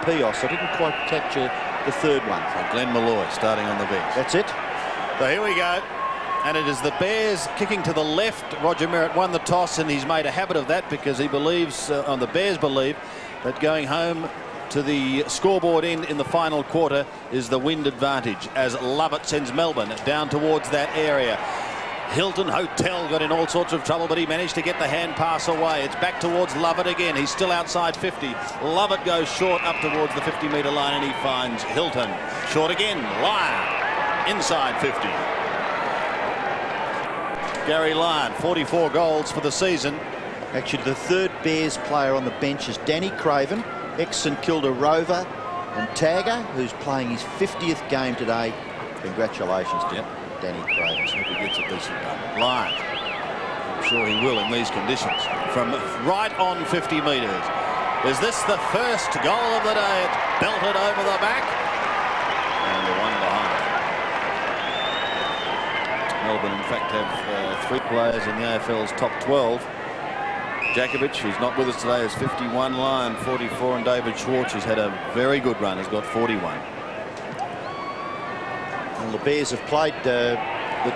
Pios. I didn't quite capture the third one. So Glenn Malloy starting on the bench. That's it. So here we go. And it is the Bears kicking to the left. Roger Merritt won the toss, and he's made a habit of that because he believes, the Bears believe, that going home to the scoreboard end in the final quarter is the wind advantage, as Lovett sends Melbourne down towards that area. Hilton Hotel got in all sorts of trouble, but he managed to get the hand pass away. It's back towards Lovett again. He's still outside 50. Lovett goes short up towards the 50-metre line, and he finds Hilton. Short again. Lyon inside 50. Gary Lyon, 44 goals for the season. Actually, the third Bears player on the bench is Danny Craven, ex-St Kilda Rover, and Tagger, who's playing his 50th game today. Congratulations to Danny Craven. Hope he gets a decent run. Lyon, I'm sure he will in these conditions. From right on 50 metres. Is this the first goal of the day? It's belted over the back. And the one behind. Melbourne, in fact, have 3 players in the AFL's top 12. Jakovic, who's not with us today, has 51. Lyon, 44. And David Schwartz, who's had a very good run, has got 41. Well, the Bears have played the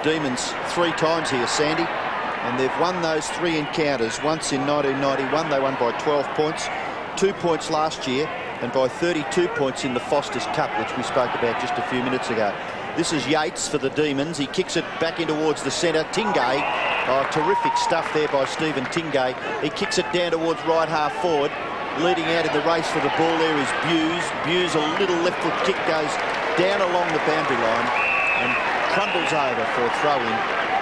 Demons 3 times here, Sandy, and they've won those 3 encounters. Once in 1991, they won by 12 points, 2 points last year, and by 32 points in the Foster's Cup, which we spoke about just a few minutes ago. This is Yates for the Demons. He kicks it back in towards the centre. Tingay, terrific stuff there by Stephen Tingay. He kicks it down towards right half forward. Leading out in the race for the ball there is Buse. Buse, a little left foot kick, goes down along the boundary line and crumbles over for a throw-in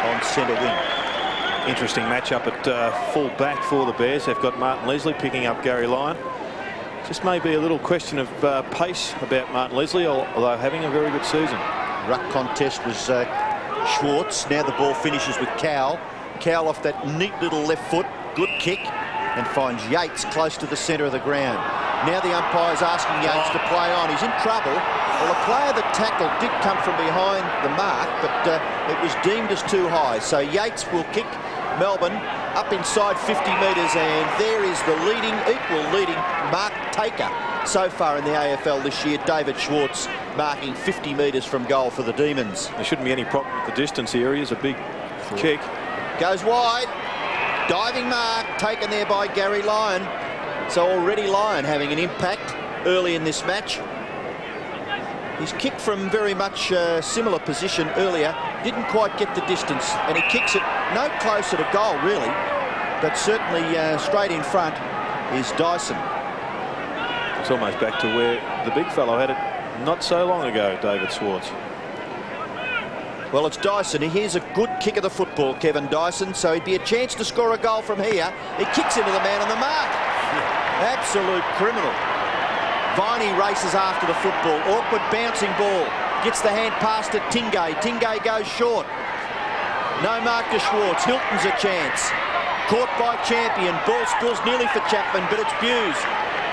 on centre wing. Interesting matchup at full back for the Bears. They've got Martin Leslie picking up Gary Lyon. Just maybe a little question of pace about Martin Leslie, although having a very good season. Ruck contest was Schwartz. Now the ball finishes with Cowell. Cowell off that neat little left foot. Good kick. And finds Yates close to the centre of the ground. Now the umpire's asking Yates to play on. He's in trouble. Well, the player that tackled did come from behind the mark, but it was deemed as too high. So Yates will kick Melbourne up inside 50 metres, and there is the equal leading mark taker so far in the AFL this year, David Schwartz, marking 50 metres from goal for the Demons. There shouldn't be any problem with the distance here. He is a big kick. Goes wide. Diving mark taken there by Gary Lyon. So already Lyon having an impact early in this match. He's kicked from very much similar position earlier. Didn't quite get the distance, and he kicks it no closer to goal really, but certainly straight in front is Dyson. It's almost back to where the big fellow had it not so long ago, David Schwartz. Well, it's Dyson. Here's a good kick of the football, Kevin Dyson, so he'd be a chance to score a goal from here. He kicks into the man on the mark. Absolute criminal. Viney races after the football. Awkward bouncing ball. Gets the hand pass to Tingay. Tingay goes short. No mark to Schwartz. Hilton's a chance. Caught by Champion. Ball spills nearly for Chapman, but it's Buse.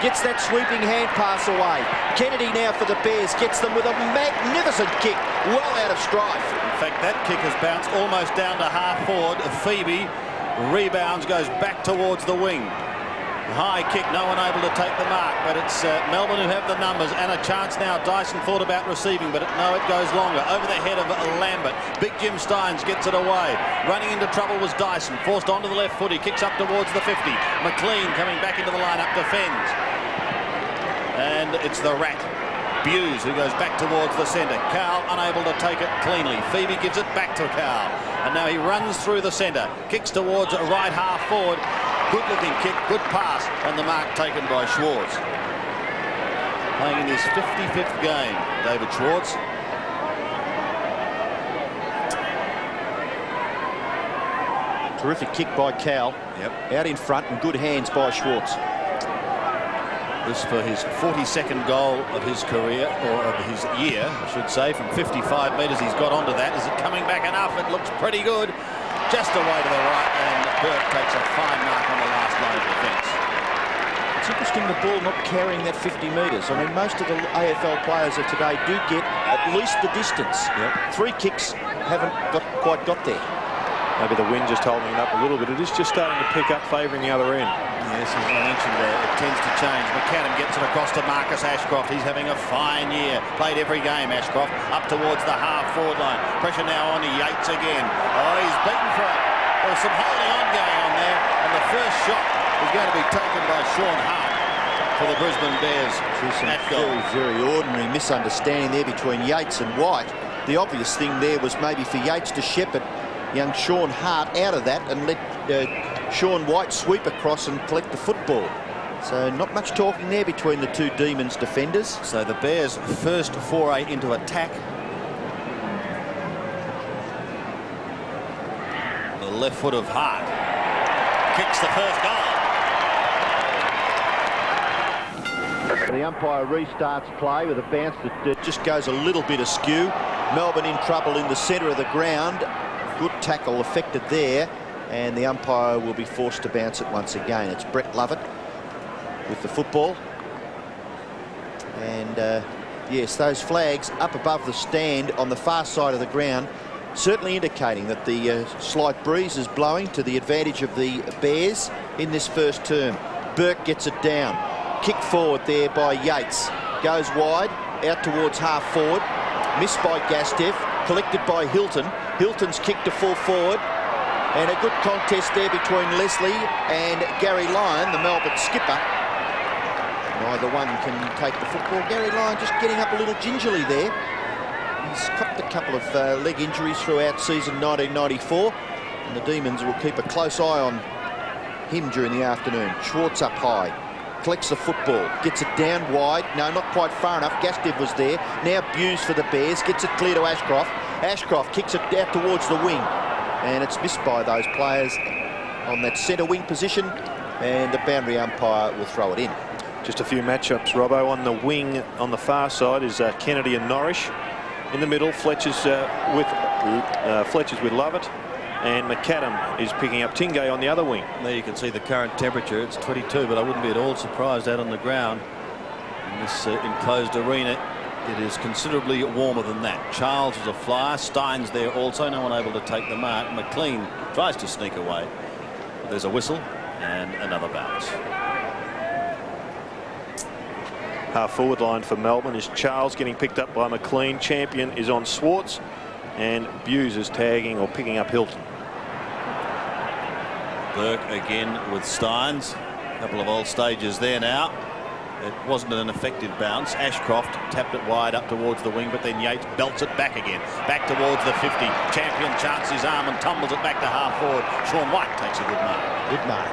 Gets that sweeping hand pass away. Kennedy now for the Bears. Gets them with a magnificent kick. Well out of strife. In fact, that kick has bounced almost down to half forward. Phoebe rebounds, goes back towards the wing. High kick, no one able to take the mark, but it's Melbourne who have the numbers and a chance now. Dyson thought about receiving, but no, it goes longer. Over the head of Lambert. Big Jim Steins gets it away. Running into trouble was Dyson. Forced onto the left foot. He kicks up towards the 50. McLean coming back into the lineup, defends. And it's the Rat. Buse, who goes back towards the centre. Cowell unable to take it cleanly. Phoebe gives it back to Cowell. And now he runs through the centre. Kicks towards right half forward. Good looking kick, good pass, and the mark taken by Schwartz. Playing in his 55th game, David Schwartz. Terrific kick by Cowell. Yep. Out in front and good hands by Schwartz. This for his 42nd goal of his career, or of his year, I should say. From 55 metres, he's got onto that. Is it coming back enough? It looks pretty good. Just away to the right, and Burke takes a fine mark on the last line of defence. It's interesting the ball not carrying that 50 metres. I mean, most of the AFL players of today do get at least the distance. Yep. 3 kicks haven't quite got there. Maybe the wind just holding it up a little bit. It is just starting to pick up, favouring the other end. Yes, as I mentioned, it tends to change. McAdam gets it across to Marcus Ashcroft. He's having a fine year. Played every game, Ashcroft, up towards the half-forward line. Pressure now on to Yates again. Oh, he's beaten for it. There's some holding on going on there. And the first shot is going to be taken by Sean Hart for the Brisbane Bears. Some very, very ordinary misunderstanding there between Yates and White. The obvious thing there was maybe for Yates to shepherd young Sean Hart out of that and let Sean White sweep across and collect the football. So not much talking there between the two Demons defenders. So the Bears' first foray into attack. The left foot of Hart kicks the first goal. The umpire restarts play with a bounce that just goes a little bit askew. Melbourne in trouble in the centre of the ground. Good tackle affected there, and the umpire will be forced to bounce it once again. It's Brett Lovett with the football. And yes, those flags up above the stand on the far side of the ground certainly indicating that the slight breeze is blowing to the advantage of the Bears in this first term. Burke gets it down. Kick forward there by Yates. Goes wide, out towards half forward. Missed by Gastev, collected by Hilton. Hilton's kick to full forward. And a good contest there between Leslie and Gary Lyon, the Melbourne skipper. Neither one can take the football. Gary Lyon just getting up a little gingerly there. He's copped a couple of leg injuries throughout season 1994. And the Demons will keep a close eye on him during the afternoon. Schwartz up high. Collects the football, gets it down wide. No, not quite far enough. Gastev was there. Now Buse for the Bears, gets it clear to Ashcroft. Ashcroft kicks it out towards the wing. And it's missed by those players on that centre wing position. And the boundary umpire will throw it in. Just a few matchups, Robbo. On the wing on the far side is Kennedy and Norrish. In the middle, Fletcher's with Lovett. And McAdam is picking up Tingay on the other wing. There you can see the current temperature. It's 22, but I wouldn't be at all surprised out on the ground in this enclosed arena. It is considerably warmer than that. Charles is a flyer. Stein's there also. No one able to take the mark. McLean tries to sneak away. There's a whistle and another bounce. Half forward line for Melbourne is Charles getting picked up by McLean. Champion is on Swartz. And Buse is tagging or picking up Hilton. Burke again with Steins. A couple of old stages there now. It wasn't an effective bounce. Ashcroft tapped it wide up towards the wing, but then Yates belts it back again. Back towards the 50. Champion chances his arm and tumbles it back to half forward. Sean White takes a good mark. Good mark.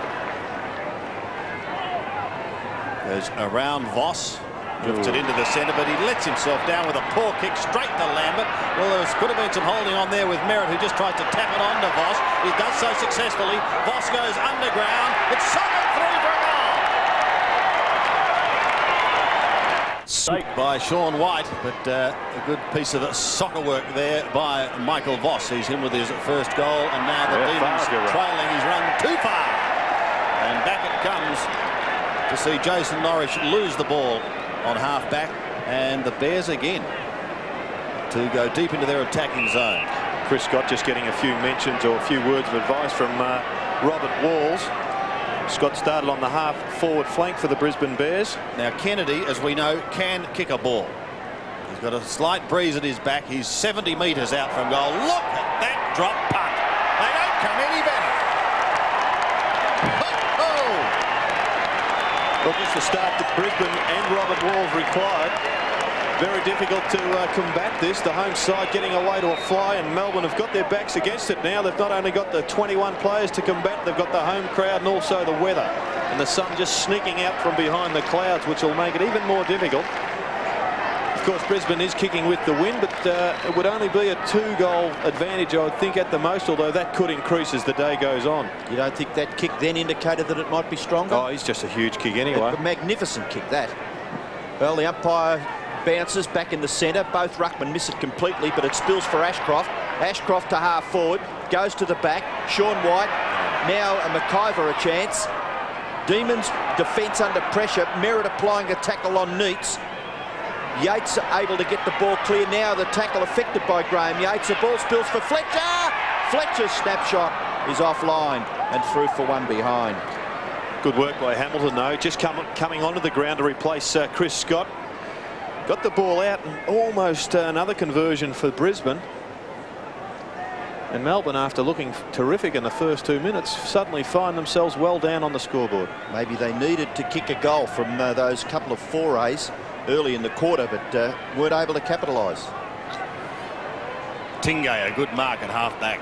Goes around Voss. Drifts it into the centre, but he lets himself down with a poor kick straight to Lambert. Well, there could have been some holding on there with Merritt, who just tries to tap it on to Voss. He does so successfully. Voss goes underground. It's someone through for a goal. Straight by Sean White, but a good piece of soccer work there by Michael Voss. He's in with his first goal, and now the Demons trailing. He's run too far. And back it comes to see Jason Norrish lose the ball on half-back, and the Bears again to go deep into their attacking zone. Chris Scott just getting a few mentions or a few words of advice from Robert Walls. Scott started on the half-forward flank for the Brisbane Bears. Now Kennedy, as we know, can kick a ball. He's got a slight breeze at his back. He's 70 metres out from goal. Look at that drop punt. They don't come any better. Well, just the start that Brisbane and Robert Walls required. Very difficult to combat this. The home side getting away to a fly, and Melbourne have got their backs against it now. They've not only got the 21 players to combat, they've got the home crowd and also the weather. And the sun just sneaking out from behind the clouds, which will make it even more difficult. Of course, Brisbane is kicking with the wind, but it would only be a 2-goal advantage, I would think, at the most, although that could increase as the day goes on. You don't think that kick then indicated that it might be stronger? Oh, he's just a huge kick anyway. A magnificent kick, that. Well, the umpire bounces back in the centre. Both ruckmen miss it completely, but it spills for Ashcroft. Ashcroft to half forward, goes to the back. Sean White, now a McIver a chance. Demons defence under pressure. Merritt applying a tackle on Neitz. Yates able to get the ball clear. Now the tackle affected by Graham Yates. The ball spills for Fletcher. Fletcher's snapshot is offline and through for one behind. Good work by Hamilton, though. Just coming onto the ground to replace Chris Scott. Got the ball out and almost another conversion for Brisbane. And Melbourne, after looking terrific in the first 2 minutes, suddenly find themselves well down on the scoreboard. Maybe they needed to kick a goal from those couple of forays early in the quarter, but weren't able to capitalise. Tingay, a good mark at half-back.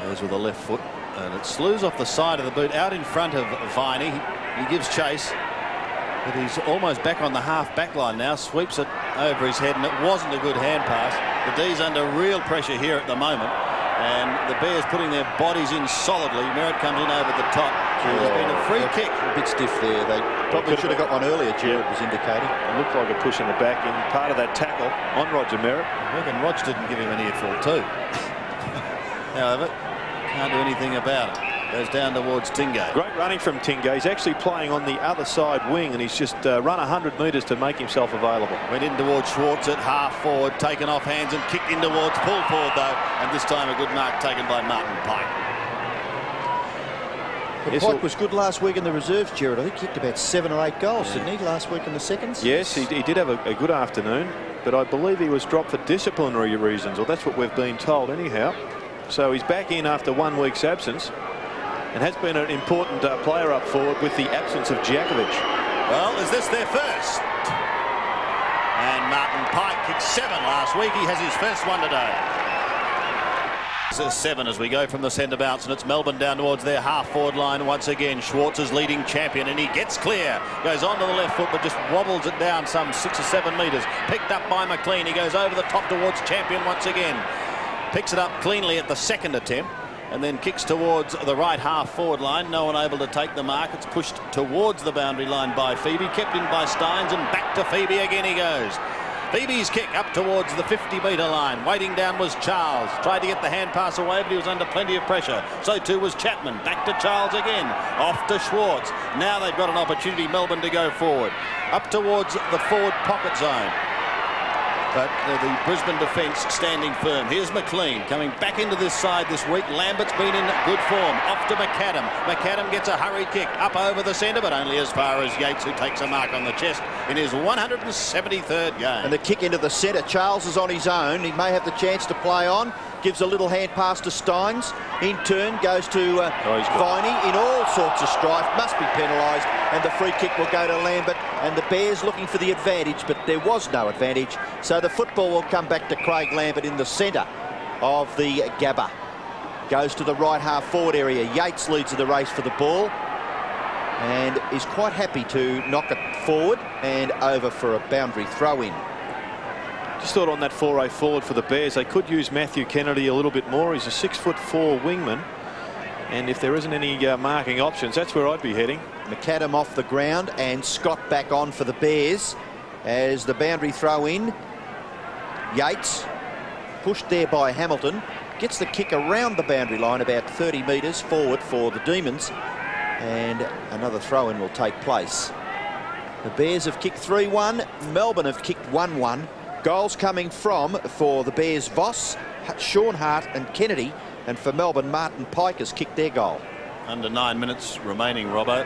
Goes with the left foot, and it slews off the side of the boot, out in front of Viney. He gives chase, but he's almost back on the half-back line now. Sweeps it over his head, and it wasn't a good hand pass. The D's under real pressure here at the moment, and the Bears putting their bodies in solidly. Merritt comes in over the top. There's been a free kick. A bit stiff there. They probably should have got one earlier, Jared was indicating. It looked like a push in the back in part of that tackle on Roger Merritt. I reckon Rog didn't give him an earful too. However, can't do anything about it. Goes down towards Tingay. Great running from Tingay. He's actually playing on the other side wing, and he's just run 100 metres to make himself available. Went in towards Schwartz at half forward, taken off hands and kicked in towards pull forward though, and this time a good mark taken by Martin Pike. But Pike was good last week in the reserves, Jared. I think he kicked about 7 or 8 goals, didn't he, last week in the seconds? Yes, he did have a good afternoon, but I believe he was dropped for disciplinary reasons, or that's what we've been told anyhow. So he's back in after 1 week's absence, and has been an important player up forward with the absence of Djakovic. Well, is this their first? And Martin Pike kicked 7 last week. He has his first one today. It's 7 as we go from the centre bounce, and it's Melbourne down towards their half-forward line once again. Schwartz is leading champion, and he gets clear. Goes on to the left foot, but just wobbles it down some 6 or 7 metres. Picked up by McLean. He goes over the top towards champion once again. Picks it up cleanly at the second attempt, and then kicks towards the right half-forward line. No one able to take the mark. It's pushed towards the boundary line by Phoebe. Kept in by Steins, and back to Phoebe again he goes. Phoebe's kick up towards the 50-metre line. Waiting down was Charles. Tried to get the hand pass away, but he was under plenty of pressure. So too was Chapman. Back to Charles again. Off to Schwartz. Now they've got an opportunity, Melbourne, to go forward. Up towards the forward pocket zone. But the Brisbane defence standing firm. Here's McLean coming back into this side this week. Lambert's been in good form. Off to McAdam. McAdam gets a hurried kick up over the centre, but only as far as Yates, who takes a mark on the chest in his 173rd game. And the kick into the centre. Charles is on his own. He may have the chance to play on. Gives a little hand pass to Steins. In turn goes to Viney in all sorts of strife. Must be penalised, and the free kick will go to Lambert. And the Bears looking for the advantage, but there was no advantage. So the football will come back to Craig Lambert in the centre of the Gabba. Goes to the right half forward area. Yates leads the race for the ball and is quite happy to knock it forward and over for a boundary throw in. Just thought on that foray forward for the Bears, they could use Matthew Kennedy a little bit more. He's a 6'4" wingman, and if there isn't any marking options, that's where I'd be heading. McAdam off the ground, and Scott back on for the Bears as the boundary throw in. Yates pushed there by Hamilton, gets the kick around the boundary line about 30 metres forward for the Demons, and another throw in will take place. The Bears have kicked 3-1, Melbourne have kicked 1-1. Goals coming for the Bears, Voss, Sean Hart and Kennedy, and for Melbourne, Martin Pike has kicked their goal. Under 9 minutes remaining, Robbo.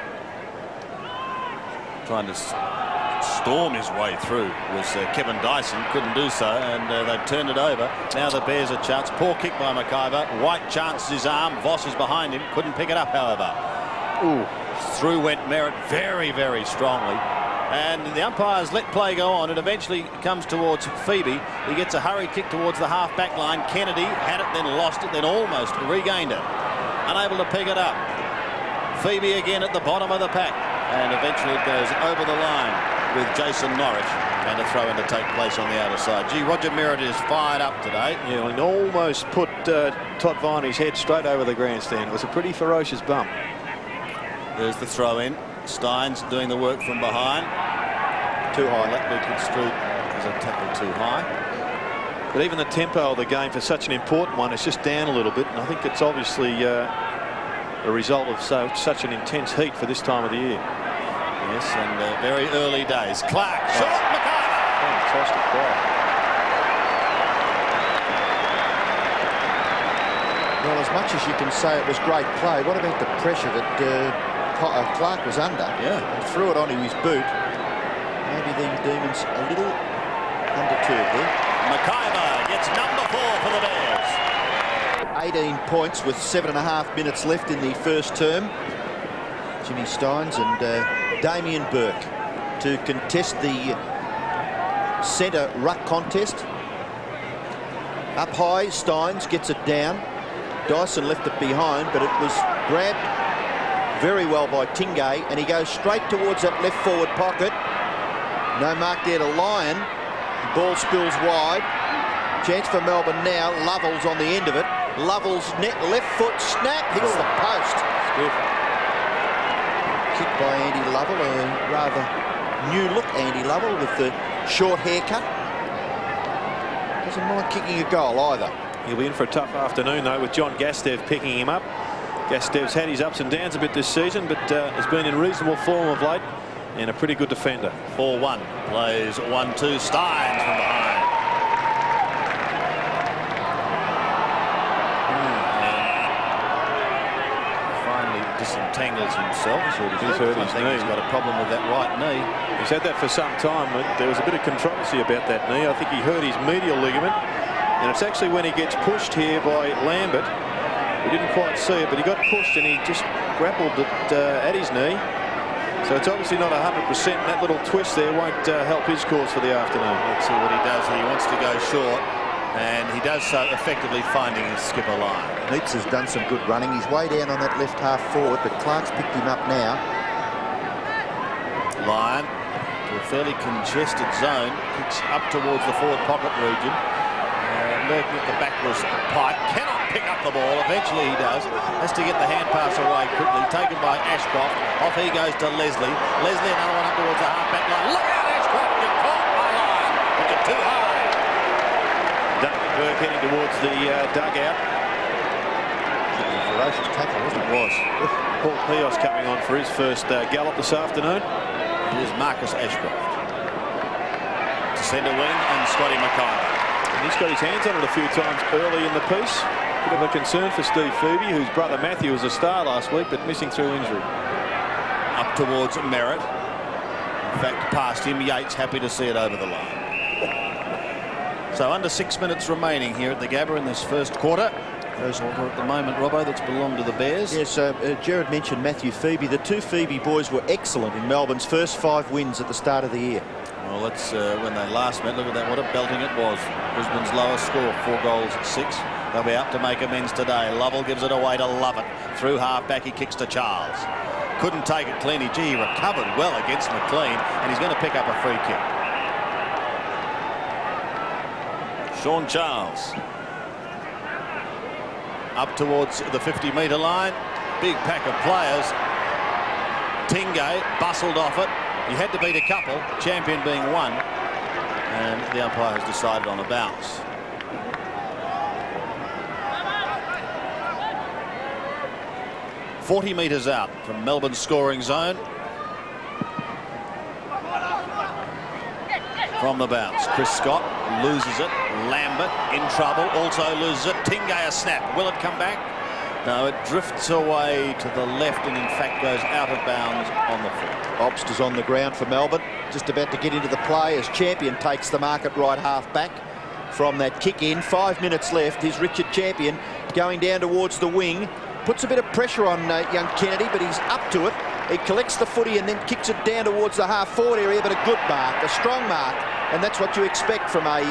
Trying to storm his way through was Kevin Dyson. Couldn't do so, and they've turned it over. Now the Bears a chance. Poor kick by McIver. White chances his arm. Voss is behind him. Couldn't pick it up, however. Ooh. Through went Merritt very, very strongly. And the umpires let play go on. It eventually comes towards Phoebe. He gets a hurried kick towards the half-back line. Kennedy had it, then lost it, then almost regained it. Unable to pick it up. Phoebe again at the bottom of the pack. And eventually it goes over the line with Jason Norris. And a throw-in to take place on the outer side. Gee, Roger Merritt is fired up today. Yeah, and almost put Todd Viney's head straight over the grandstand. It was a pretty ferocious bump. There's the throw-in. Steins doing the work from behind. Too high. That we construed as a tackle too high. But even the tempo of the game for such an important one is just down a little bit, and I think it's obviously a result of such an intense heat for this time of the year. Yes, and very early days. Clark, short, McIver. Fantastic play. Well, as much as you can say it was great play, what about the pressure that Clark was under? Yeah. And threw it onto his boot. Maybe the Demons a little undeterred there. Gabba gets number 4 for the Bears. 18 points with 7.5 minutes left in the first term. Jimmy Steins and Damien Burke to contest the centre ruck contest. Up high, Steins gets it down. Dyson left it behind, but it was grabbed very well by Tingay, and he goes straight towards that left forward pocket. No mark there to Lyon. Ball spills wide. Chance for Melbourne now. Lovell's on the end of it. Lovell's net left foot snap hits the post. Stiff. Kicked by Andy Lovell, a rather new look Andy Lovell with the short haircut. Doesn't mind kicking a goal either. He'll be in for a tough afternoon though, with John Gastev picking him up. Gastev's had his ups and downs a bit this season, but has been in reasonable form of late and a pretty good defender. 4-1 plays 1-2. Steins from behind. Disentangles himself. He's hurt his knee. He's got a problem with that right knee. He's had that for some time. There was a bit of controversy about that knee. I think he hurt his medial ligament, and it's actually when he gets pushed here by Lambert. We didn't quite see it, but he got pushed and he just grappled at his knee. So it's obviously not 100%. That little twist there won't help his cause for the afternoon. Let's see what he does. He wants to go short, and he does so effectively, finding his skipper line. Neitz has done some good running. He's way down on that left half forward, but Clark's picked him up now. Lyon to a fairly congested zone, kicks up towards the forward pocket region. Lurking at the back was Pike. Cannot pick up the ball. Eventually he does. Has to get the hand pass away quickly. Taken by Ashcroft. Off he goes to Leslie. Leslie another one up towards the half-back line. Look out, Ashcroft! You're caught by Lyon. But you're too high. Burke heading towards the dugout. Ferocious tackle, wasn't it? It was. Paul Pios coming on for his first gallop this afternoon. Here's Marcus Ashcroft. To centre wing, and Scotty Mackay. And he's got his hands on it a few times early in the piece. Bit of a concern for Steve Phoebe, whose brother Matthew was a star last week, but missing through injury. Up towards Merritt. In fact, past him, Yates happy to see it over the line. So under 6 minutes remaining here at the Gabba in this first quarter. Goes over at the moment, Robbo, that's belonged to the Bears. Yes, Jared mentioned Matthew Phoebe. The two Phoebe boys were excellent in Melbourne's first 5 wins at the start of the year. Well, that's when they last met. Look at that, what a belting it was. Brisbane's lowest score, 4 goals at 6. They'll be out to make amends today. Lovell gives it away to Lovett. Through half-back, he kicks to Charles. Couldn't take it clean. He recovered well against McLean, and he's going to pick up a free kick. Sean Charles. Up towards the 50-metre line. Big pack of players. Tingay bustled off it. He had to beat a couple, Champion being one, and the umpire has decided on a bounce. "40 metres out from Melbourne's scoring zone. From the bounce, Chris Scott loses it. Lambert in trouble, also loses it. Tingay a snap. Will it come back? No, it drifts away to the left and in fact goes out of bounds on the foot. Obst is on the ground for Melbourne, just about to get into the play as Champion takes the mark at right half back from that kick in. 5 minutes left. Here's Richard Champion going down towards the wing. Puts a bit of pressure on young Kennedy, but he's up to it. He collects the footy and then kicks it down towards the half-forward area, but a good mark, a strong mark, and that's what you expect from a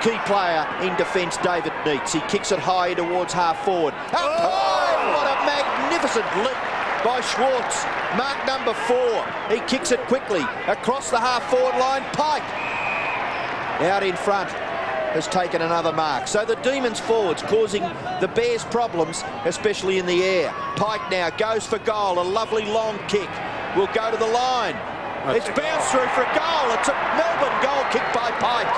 key player in defence, David Neitz. He kicks it high towards half-forward. Up high! What a magnificent leap by Schwartz. Mark number 4. He kicks it quickly across the half-forward line. Pike out in front has taken another mark. So the Demons forwards causing the Bears problems, especially in the air. Pike now goes for goal. A lovely long kick. Will go to the line. It's bounced through for a goal. It's a Melbourne goal kick by Pike.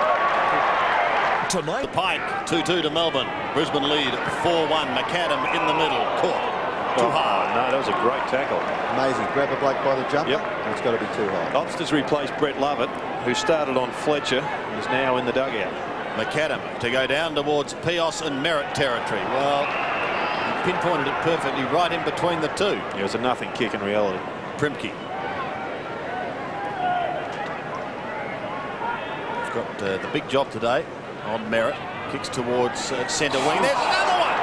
Tonight, Pike 2-2 to Melbourne. Brisbane lead 4-1. McAdam in the middle. Caught. Too high. No, that was a great tackle. Amazing. Grab a bloke by the jumper. Yep. It's got to be too high. Obst has replaced Brett Lovett, who started on Fletcher and is now in the dugout. McAdam to go down towards Pios and Merritt territory. Well, pinpointed it perfectly right in between the two. It was a nothing kick in reality. Primke. He's got the big job today on Merritt. Kicks towards centre wing. There's another one.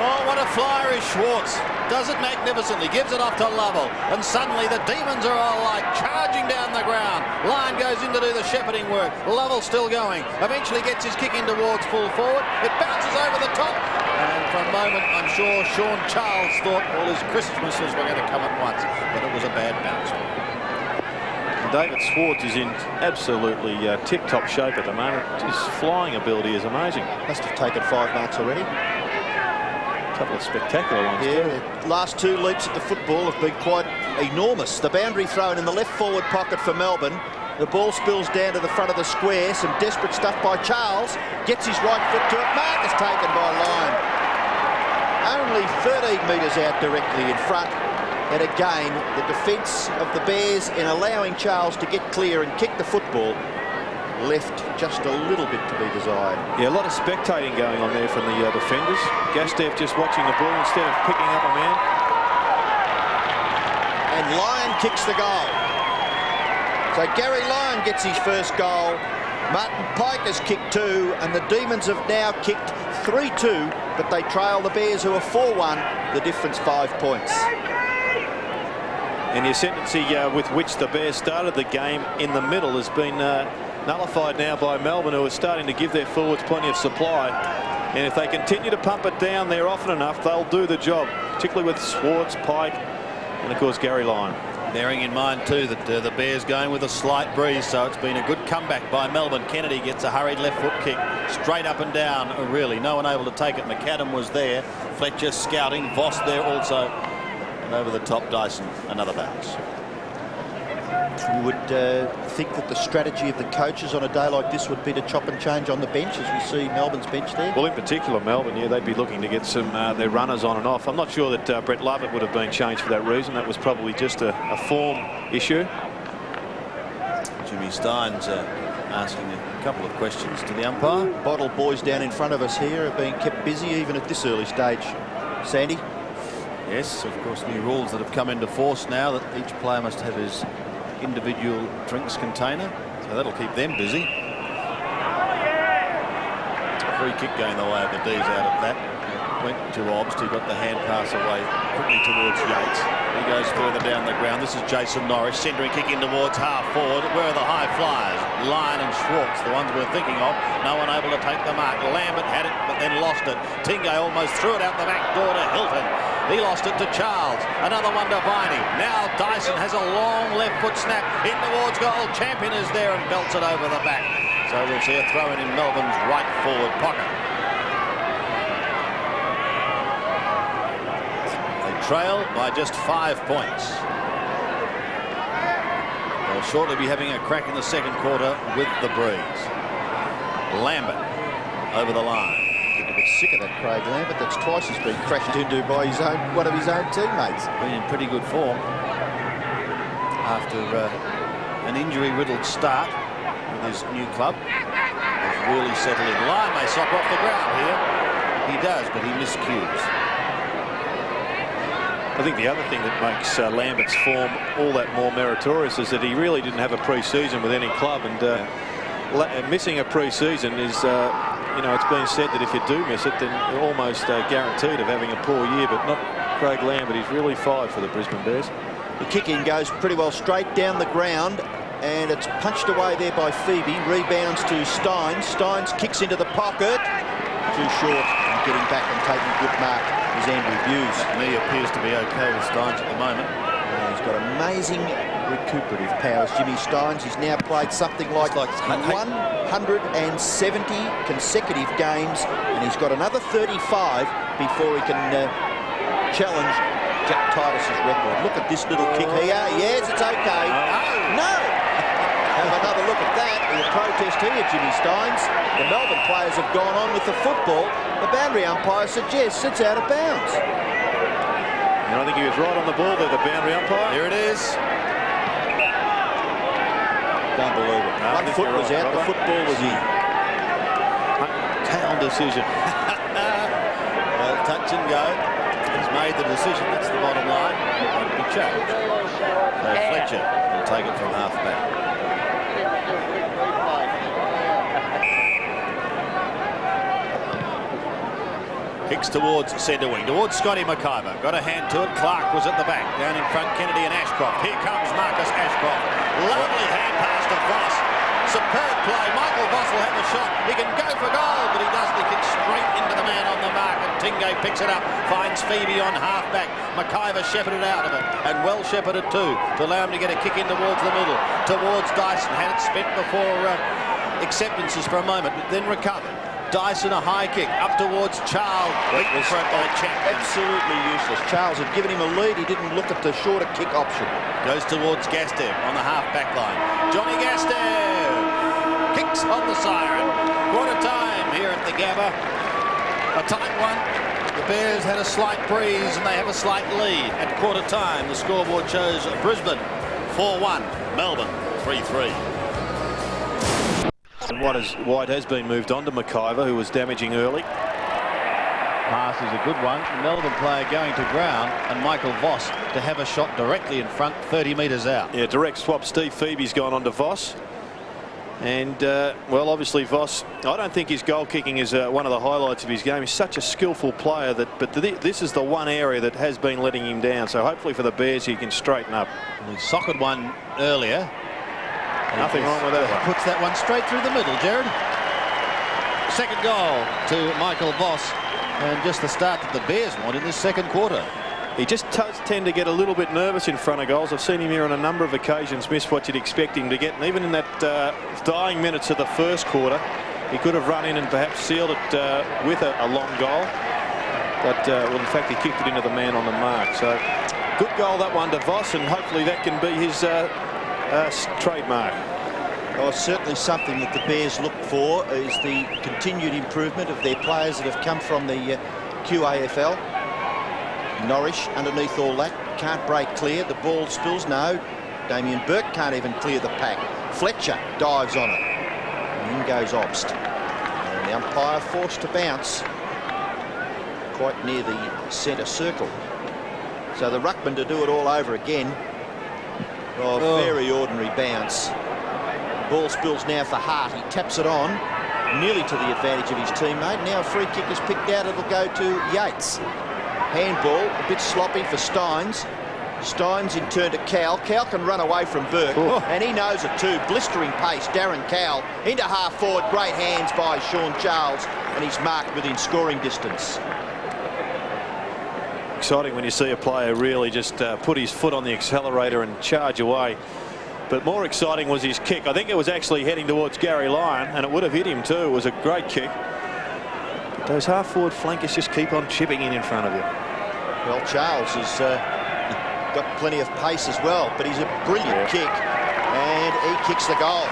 Oh, what a flyer is Schwartz. Does it magnificently. Gives it off to Lovell. And suddenly the Demons are all like charging down the ground. Lyon goes in to do the shepherding work. Lovell still going. Eventually gets his kick in towards full forward. It bounces over the top. And for a moment, I'm sure Sean Charles thought all his Christmases were going to come at once. But it was a bad bounce. David Schwartz is in absolutely tip-top shape at the moment. His flying ability is amazing. Must have taken 5 marks already. A couple of spectacular ones. Yeah, the last 2 leaps at the football have been quite enormous. The boundary thrown in the left forward pocket for Melbourne. The ball spills down to the front of the square. Some desperate stuff by Charles. Gets his right foot to it. Mark is taken by Lyon. Only 13 metres out directly in front. And again, the defence of the Bears in allowing Charles to get clear and kick the football left just a little bit to be desired. Yeah, a lot of spectating going on there from the defenders. Gastev just watching the ball instead of picking up a man. And Lyon kicks the goal. So Gary Lyon gets his first goal. Martin Pike has kicked 2, and the Demons have now kicked 3-2, but they trail the Bears, who are 4-1. The difference 5 points. And the ascendancy with which the Bears started the game in the middle has been nullified now by Melbourne, who are starting to give their forwards plenty of supply. And if they continue to pump it down there often enough, they'll do the job, particularly with Schwartz, Pike, and of course Gary Lyon. Bearing in mind too that the Bears going with a slight breeze, so it's been a good comeback by Melbourne. Kennedy gets a hurried left foot kick straight up and down. Really, no one able to take it. McAdam was there, Fletcher scouting, Voss there also, and over the top Dyson, another bounce. You would think that the strategy of the coaches on a day like this would be to chop and change on the bench, as we see Melbourne's bench there. Well, in particular Melbourne, yeah, they'd be looking to get some their runners on and off. I'm not sure that Brett Lovett would have been changed for that reason. That was probably just a form issue. Jimmy Steins asking a couple of questions to the umpire. Bottle boys down in front of us here are being kept busy even at this early stage. Sandy? Yes, of course, new rules that have come into force now that each player must have his individual drinks container, so that'll keep them busy. Free kick going the way of the D's out of that. Went to Obst, who got the hand pass away quickly towards Yates. He goes further down the ground. This is Jason Norris, centering kick in towards half forward. Where are the high flyers? Lyon and Schwartz, the ones we're thinking of. No one able to take the mark. Lambert had it, but then lost it. Tingay almost threw it out the back door to Hilton. He lost it to Charles. Another one to Viney. Now Dyson has a long left foot snap in towards goal. Champion is there and belts it over the back. So we'll see a throw in Melbourne's right forward pocket. They trail by just 5 points. They'll shortly be having a crack in the second quarter with the breeze. Lambert over the line. Sick of that Craig Lambert. That's twice he's been crashed into by one of his own teammates. Been in pretty good form after an injury-riddled start with his new club. He's really settled in. Lyon may sop off the ground here. He does, but he miscues. I think the other thing that makes Lambert's form all that more meritorious is that he really didn't have a pre-season with any club, and missing a pre-season is you know, it's been said that if you do miss it, then you're almost guaranteed of having a poor year, but not Craig Lambert. He's really fired for the Brisbane Bears. The kick-in goes pretty well straight down the ground, and it's punched away there by Phoebe. Rebounds to Steins. Steins kicks into the pocket. Too short, and getting back and taking good mark is Andrew Hughes. That knee appears to be okay with Steins at the moment. He's got amazing recuperative powers. Jimmy Steins, he's now played something like 170 consecutive games, and he's got another 35 before he can challenge Jack Titus's record. Look at this little kick here. Yes, it's okay. No! Have another look at that. The protest here, Jimmy Steins. The Melbourne players have gone on with the football. The boundary umpire suggests it's out of bounds. And I think he was right on the ball there, the boundary umpire. Here it is. Don't believe it. One foot was out, the football was in. Town decision. Well, touch and go. He's made the decision. That's the bottom line. It won't be changed. So Fletcher will take it from half back. Kicks towards centre wing, towards Scotty McIver. Got a hand to it. Clark was at the back. Down in front, Kennedy and Ashcroft. Here comes Marcus Ashcroft. Lovely hand pass to Voss. Superb play. Michael Voss will have a shot. He can go for goal, but he doesn't. He kicks straight into the man on the mark, and Tingay picks it up. Finds Phoebe on half-back. McIver shepherded out of it, and well shepherded too, to allow him to get a kick in towards the middle. Towards Dyson. Had it spent before acceptances for a moment, but then recovered. Dyson a high kick up towards Charles. It was for it by Chapman. Absolutely useless. Charles had given him a lead. He didn't look at the shorter kick option. Goes towards Gastev on the half-back line. Johnny Gastev kicks on the siren. Quarter time here at the Gabba. A tight one. The Bears had a slight breeze and they have a slight lead. At quarter time, the scoreboard shows Brisbane 4-1, Melbourne 3-3. And White has been moved on to McIver, who was damaging early. Pass is a good one. The Melbourne player going to ground, and Michael Voss to have a shot directly in front, 30 metres out. Yeah, direct swap. Steve Phoebe's gone on to Voss. And, well, obviously Voss, I don't think his goal kicking is one of the highlights of his game. He's such a skillful player, but this is the one area that has been letting him down. So hopefully for the Bears he can straighten up. He socked one earlier. Nothing wrong with that one. Puts that one straight through the middle, Jared. Second goal to Michael Voss, and just the start that the Bears want in this second quarter. He just does tend to get a little bit nervous in front of goals. I've seen him here on a number of occasions miss what you'd expect him to get, and even in that dying minutes of the first quarter, he could have run in and perhaps sealed it with a long goal. But, well, in fact, he kicked it into the man on the mark. So, good goal, that one to Voss, and hopefully that can be his trademark. Well, certainly something that the Bears look for is the continued improvement of their players that have come from the QAFL. Norrish underneath all that, can't break clear. The ball spills, no. Damien Burke can't even clear the pack. Fletcher dives on it. And in goes Obst. And the umpire forced to bounce quite near the centre circle. So the ruckman to do it all over again. Oh, very ordinary bounce. Ball spills now for Hart. He taps it on, nearly to the advantage of his teammate. Now a free kick is picked out. It'll go to Yates. Handball, a bit sloppy for Steins. Steins in turn to Cowell. Cowell can run away from Burke, and he knows it too. Blistering pace, Darren Cowell into half forward. Great hands by Sean Charles, and he's marked within scoring distance. Exciting when you see a player really just put his foot on the accelerator and charge away. But more exciting was his kick. I think it was actually heading towards Gary Lyon, and it would have hit him too. It was a great kick. But those half-forward flankers just keep on chipping in front of you. Well, Charles has got plenty of pace as well, but he's a brilliant kick, and he kicks the goal.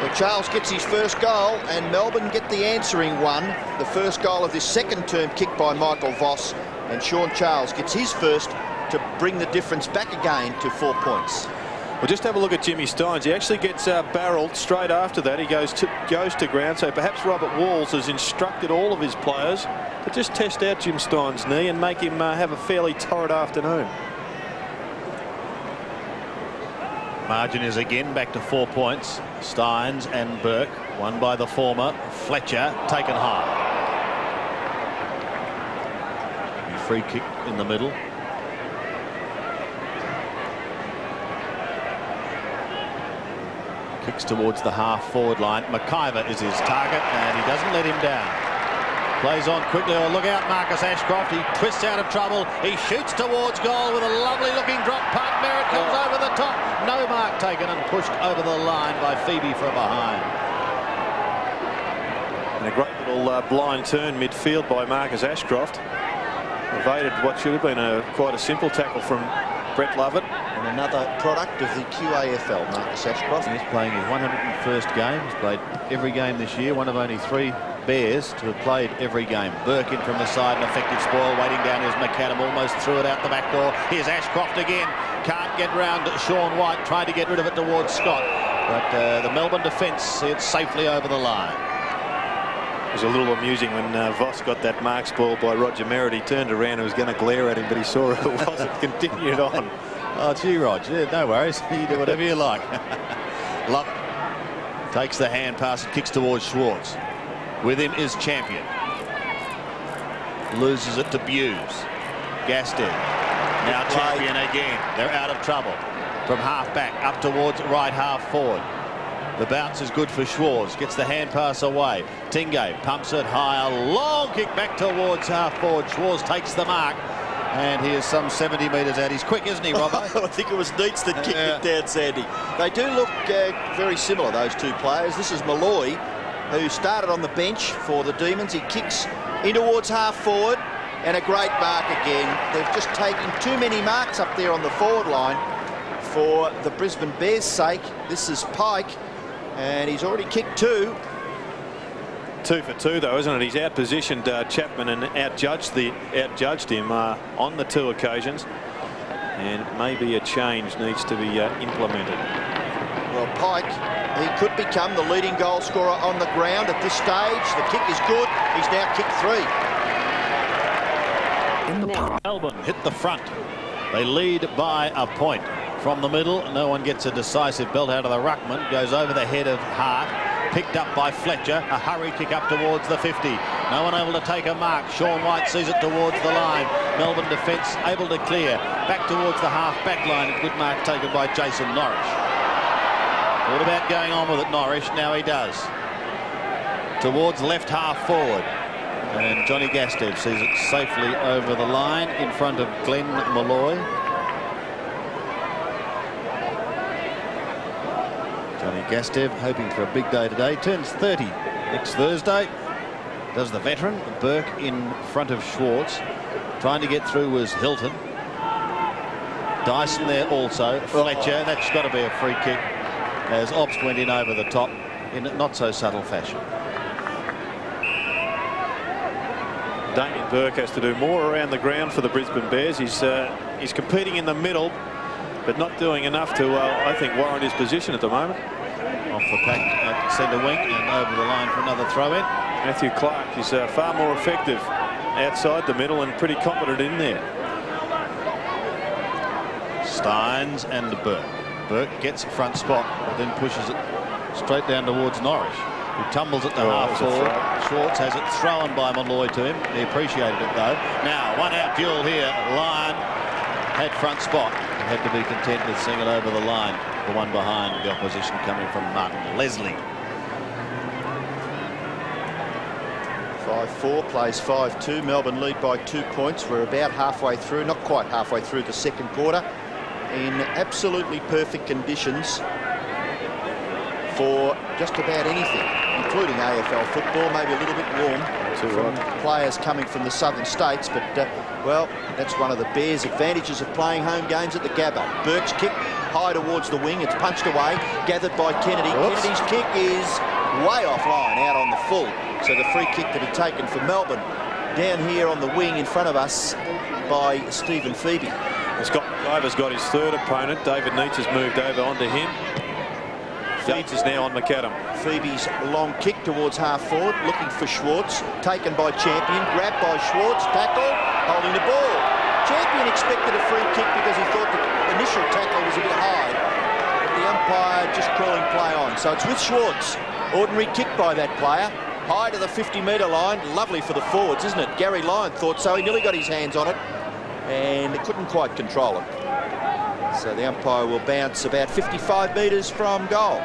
Well, Charles gets his first goal, and Melbourne get the answering one. The first goal of this second term kick by Michael Voss, and Sean Charles gets his first to bring the difference back again to 4 points. Well, just have a look at Jimmy Steins. He actually gets barreled straight after that. He goes to ground. So perhaps Robert Walls has instructed all of his players to just test out Jim Steins' knee and make him have a fairly torrid afternoon. Margin is again back to 4 points. Steins and Burke, won by the former. Fletcher taken high. Free kick in the middle. Kicks towards the half-forward line. McIver is his target, and he doesn't let him down. Plays on quickly. Oh, look out, Marcus Ashcroft. He twists out of trouble. He shoots towards goal with a lovely-looking drop punt. Merritt comes over the top. No mark taken and pushed over the line by Phoebe from behind. And a great little blind turn midfield by Marcus Ashcroft. Evaded what should have been quite a simple tackle from Brett Lovett. And another product of the QAFL, Marcus Ashcroft. He's playing his 101st game. He's played every game this year. One of only 3 Bears to have played every game. Burke in from the side, an effective spoil. Waiting down is McAdam, almost threw it out the back door. Here's Ashcroft again. Can't get round Sean White, trying to get rid of it towards Scott. But the Melbourne defence see it safely over the line. It was a little amusing when Voss got that marks ball by Roger Merritt. He turned around and was going to glare at him, but he saw who it was and continued on. Oh, gee, Rog, yeah, no worries. You do whatever you like. Luck takes the hand pass and kicks towards Schwartz. With him is Champion. Loses it to Buse. Gastead. Now Champion again. They're out of trouble. From half back up towards right half forward. The bounce is good for Schwartz. Gets the hand pass away. Tingay pumps it high. A long kick back towards half forward. Schwartz takes the mark. And he is some 70 metres out. He's quick, isn't he, Robbo? I think it was Neitz that kicked it down, Sandy. They do look very similar, those two players. This is Malloy, who started on the bench for the Demons. He kicks in towards half forward, and a great mark again. They've just taken too many marks up there on the forward line for the Brisbane Bears' sake. This is Pike, and he's already kicked 2. 2 for 2 though, isn't it? He's outpositioned Chapman and outjudged him on the 2 occasions, and maybe a change needs to be implemented. Well, Pike, he could become the leading goal scorer on the ground at this stage. The kick is good. He's now kicked 3. Melbourne hit the front. They lead by a point. From the middle, no one gets a decisive belt out of the ruckman. Goes over the head of Hart. Picked up by Fletcher. A hurry kick up towards the 50. No one able to take a mark. Sean White sees it towards the line. Melbourne defence able to clear. Back towards the half-back line. A good mark taken by Jason Norris. What about going on with it, Norris? Now he does. Towards left half forward. And Johnny Gastev sees it safely over the line in front of Glenn Malloy. Johnny Gastev hoping for a big day today. Turns 30 next Thursday. Does the veteran. Burke in front of Schwartz. Trying to get through was Hilton. Dyson there also. Fletcher. That's got to be a free kick as Obst went in over the top in not so subtle fashion. Damien Burke has to do more around the ground for the Brisbane Bears. He's competing in the middle, but not doing enough to, I think, warrant his position at the moment. Off the pack at centre wing and over the line for another throw in. Matthew Clark is far more effective outside the middle and pretty competent in there. Steins and Burke. Burke gets front spot, but then pushes it straight down towards Norris, who tumbles it to half forward. Schwartz has it thrown by Malloy to him. He appreciated it though. Now one out duel here. Lyon had front spot. He had to be content with seeing it over the line. The one behind, the opposition coming from Martin Leslie. 5-4 plays 5-2. Melbourne lead by 2 points. We're about halfway through, not quite halfway through the second quarter, in absolutely perfect conditions for just about anything, including AFL football. Maybe a little bit warm from players coming from the southern states, but well, that's one of the Bears' advantages of playing home games at the Gabba. Burke's kick high towards the wing. It's punched away, gathered by Kennedy. Oops. Kennedy's kick is way offline, out on the full. So the free kick to be taken for Melbourne. Down here on the wing in front of us by Stephen Phoebe. Ivor's got his third opponent. David Neitz has moved over onto him. Neitz is now on McAdam. Phoebe's long kick towards half forward, looking for Schwartz. Taken by Champion, grabbed by Schwartz, tackle, holding the ball. Champion expected a free kick because he thought the initial tackle was a bit high. But the umpire just calling play on. So it's with Schwartz. Ordinary kick by that player. High to the 50-metre line. Lovely for the forwards, isn't it? Gary Lyon thought so. He nearly got his hands on it and couldn't quite control it. So the umpire will bounce about 55 metres from goal.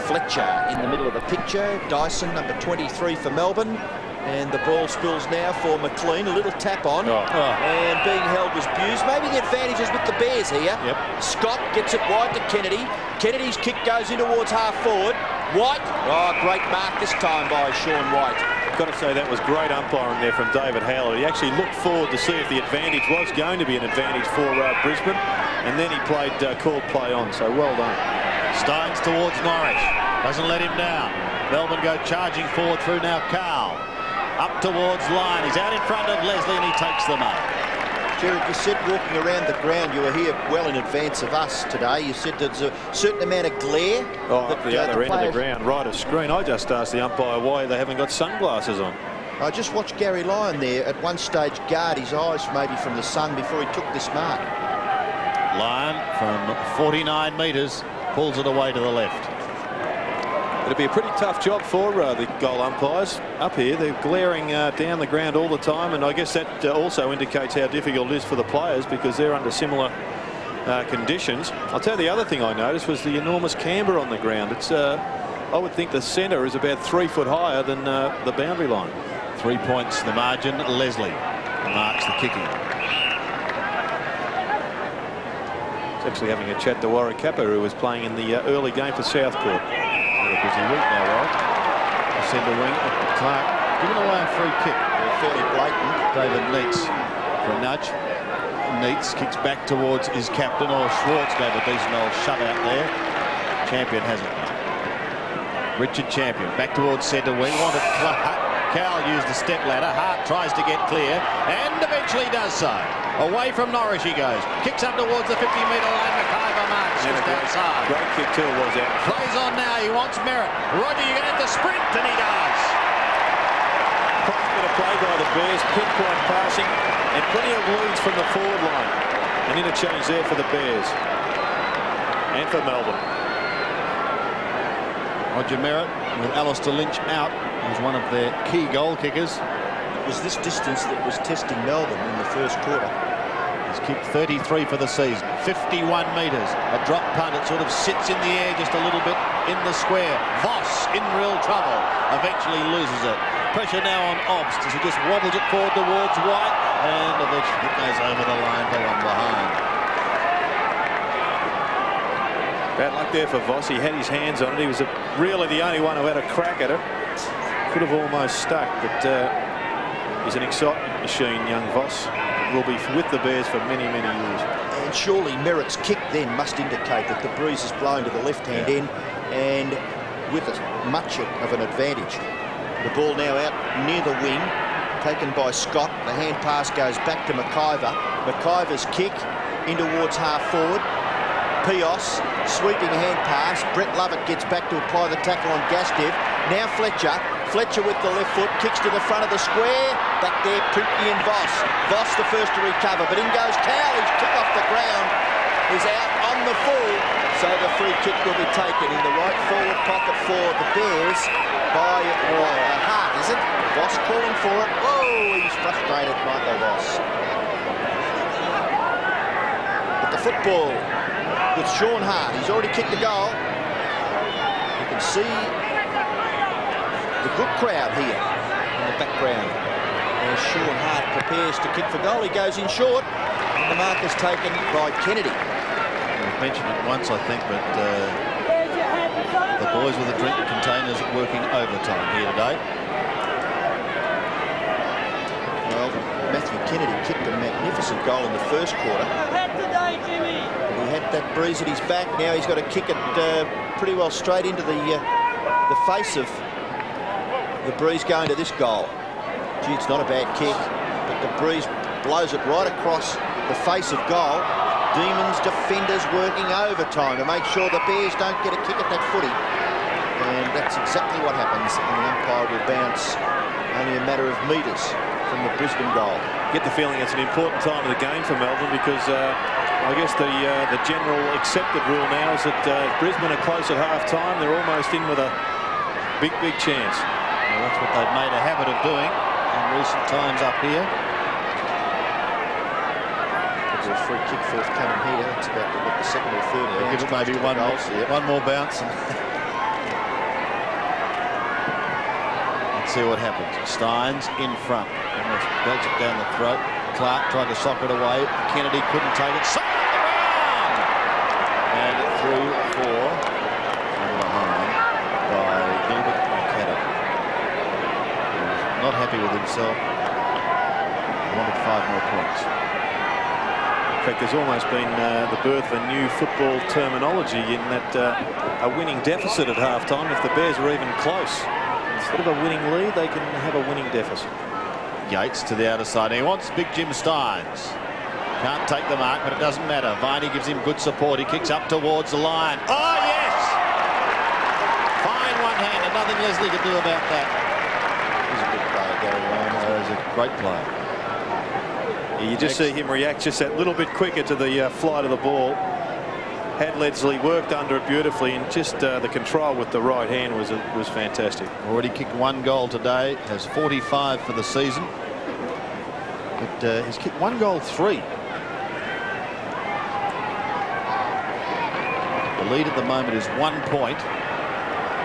Fletcher in the middle of the picture. Dyson, number 23 for Melbourne. And the ball spills now for McLean. A little tap on. And being held was Buse. Maybe the advantage is with the Bears here. Yep. Scott gets it wide to Kennedy. Kennedy's kick goes in towards half forward. White. Oh, great mark this time by Sean White. Got to say that was great umpiring there from David Howler. He actually looked forward to see if the advantage was going to be an advantage for Brisbane, and then he played called play on. So well done. Steins towards Norris. Doesn't let him down. Melbourne go charging forward through now. Carl up towards line. He's out in front of Leslie and he takes the mark. Jared, you said walking around the ground, you were here well in advance of us today. You said there's a certain amount of glare. Up the other end of the ground, right of screen. I just asked the umpire why they haven't got sunglasses on. I just watched Gary Lyon there at one stage guard his eyes maybe from the sun before he took this mark. Lyon from 49 metres pulls it away to the left. It'll be a pretty tough job for the goal umpires up here. They're glaring down the ground all the time, and I guess that also indicates how difficult it is for the players because they're under similar conditions. I'll tell you the other thing I noticed was the enormous camber on the ground. It's I would think the centre is about 3 foot higher than the boundary line. 3 points the margin. Leslie marks the kicking. It's actually having a chat to Warwick-Kappa, who was playing in the early game for Southport. Busy week now, Warwick. The centre wing, Clark giving away a free kick. Fairly blatant. David Neitz for a nudge. Neitz kicks back towards his captain, or Schwartz gave a decent old shutout there. Champion hasn't. Richard Champion back towards centre wing. Wanted Clark. Cowell used the step ladder. Hart tries to get clear and eventually does so. Away from Norris he goes. Kicks up towards the 50-metre line. McIver marks just outside. Great kick too, was it? Plays on now. He wants Merritt. Roger, you're going to have to sprint, and he does. Quite a bit of play by the Bears. Pinpoint passing and plenty of leads from the forward line. An interchange there for the Bears and for Melbourne. Roger Merritt with Alistair Lynch out. He was one of their key goal kickers. It was this distance that was testing Melbourne in the first quarter. He's kicked 33 for the season. 51 metres. A drop punt. It sort of sits in the air just a little bit in the square. Voss in real trouble. Eventually loses it. Pressure now on Obst as he just wobbles it forward towards White. And eventually it goes over the line for one behind. Bad luck there for Voss. He had his hands on it. He was really the only one who had a crack at it. Could have almost stuck, but he's an excitement machine, young Voss. Will be with the Bears for many, many years. And surely Merritt's kick then must indicate that the breeze is blown to the left-hand end, and with it, much of an advantage. The ball now out near the wing, taken by Scott. The hand pass goes back to McIver. McIver's kick in towards half forward. Pios, sweeping hand pass. Brett Lovett gets back to apply the tackle on Gastev. Now Fletcher. Fletcher with the left foot, kicks to the front of the square. Back there, Pripke and Voss. Voss the first to recover, but in goes Cowell. His kick off the ground is out on the full. So the free kick will be taken in the right forward pocket for the Bears by Hart, is it? Voss calling for it. Oh, he's frustrated, Michael Voss. But the football with Sean Hart. He's already kicked the goal. You can see the good crowd here in the background as Sean Hart prepares to kick for goal. He goes in short, and the mark is taken by Kennedy. We've mentioned it once, I think, but the boys with the drink containers working overtime here today. Well, Matthew Kennedy kicked a magnificent goal in the first quarter. He had that breeze at his back. Now he's got to kick it pretty well straight into the face of the breeze going to this goal. Gee, it's not a bad kick, but the breeze blows it right across the face of goal. Demons defenders working overtime to make sure the Bears don't get a kick at that footy. And that's exactly what happens, and the umpire will bounce only a matter of metres from the Brisbane goal. Get the feeling it's an important time of the game for Melbourne because I guess the general accepted rule now is that Brisbane are close at half-time. They're almost in with a big, big chance. Well, that's what they've made a habit of doing in recent times up here. There's a free kick forthcoming here. It's about to look the second or third. Give it maybe one more bounce. Let's see what happens. Steins in front. Almost belts it down the throat. Clark tried to sock it away. Kennedy couldn't take it. Sock it around! And through for and behind by Gilbert McAdam. Not happy with himself. Wanted 5 more points. In fact, there's almost been the birth of a new football terminology in that a winning deficit at halftime. If the Bears are even close, instead of a winning lead, they can have a winning deficit. Yates to the outer side. He wants Big Jim Steins. Can't take the mark, but it doesn't matter. Viney gives him good support. He kicks up towards the line. Oh, yes! Fine one-hander. Nothing Leslie could do about that. He's a good player, Gary Lyon. He's a great player. You just see him react just that little bit quicker to the flight of the ball. Had Leslie worked under it beautifully, and just the control with the right hand was fantastic. Already kicked 1 goal today. Has 45 for the season. But he's kicked 1 goal 3. The lead at the moment is 1 point.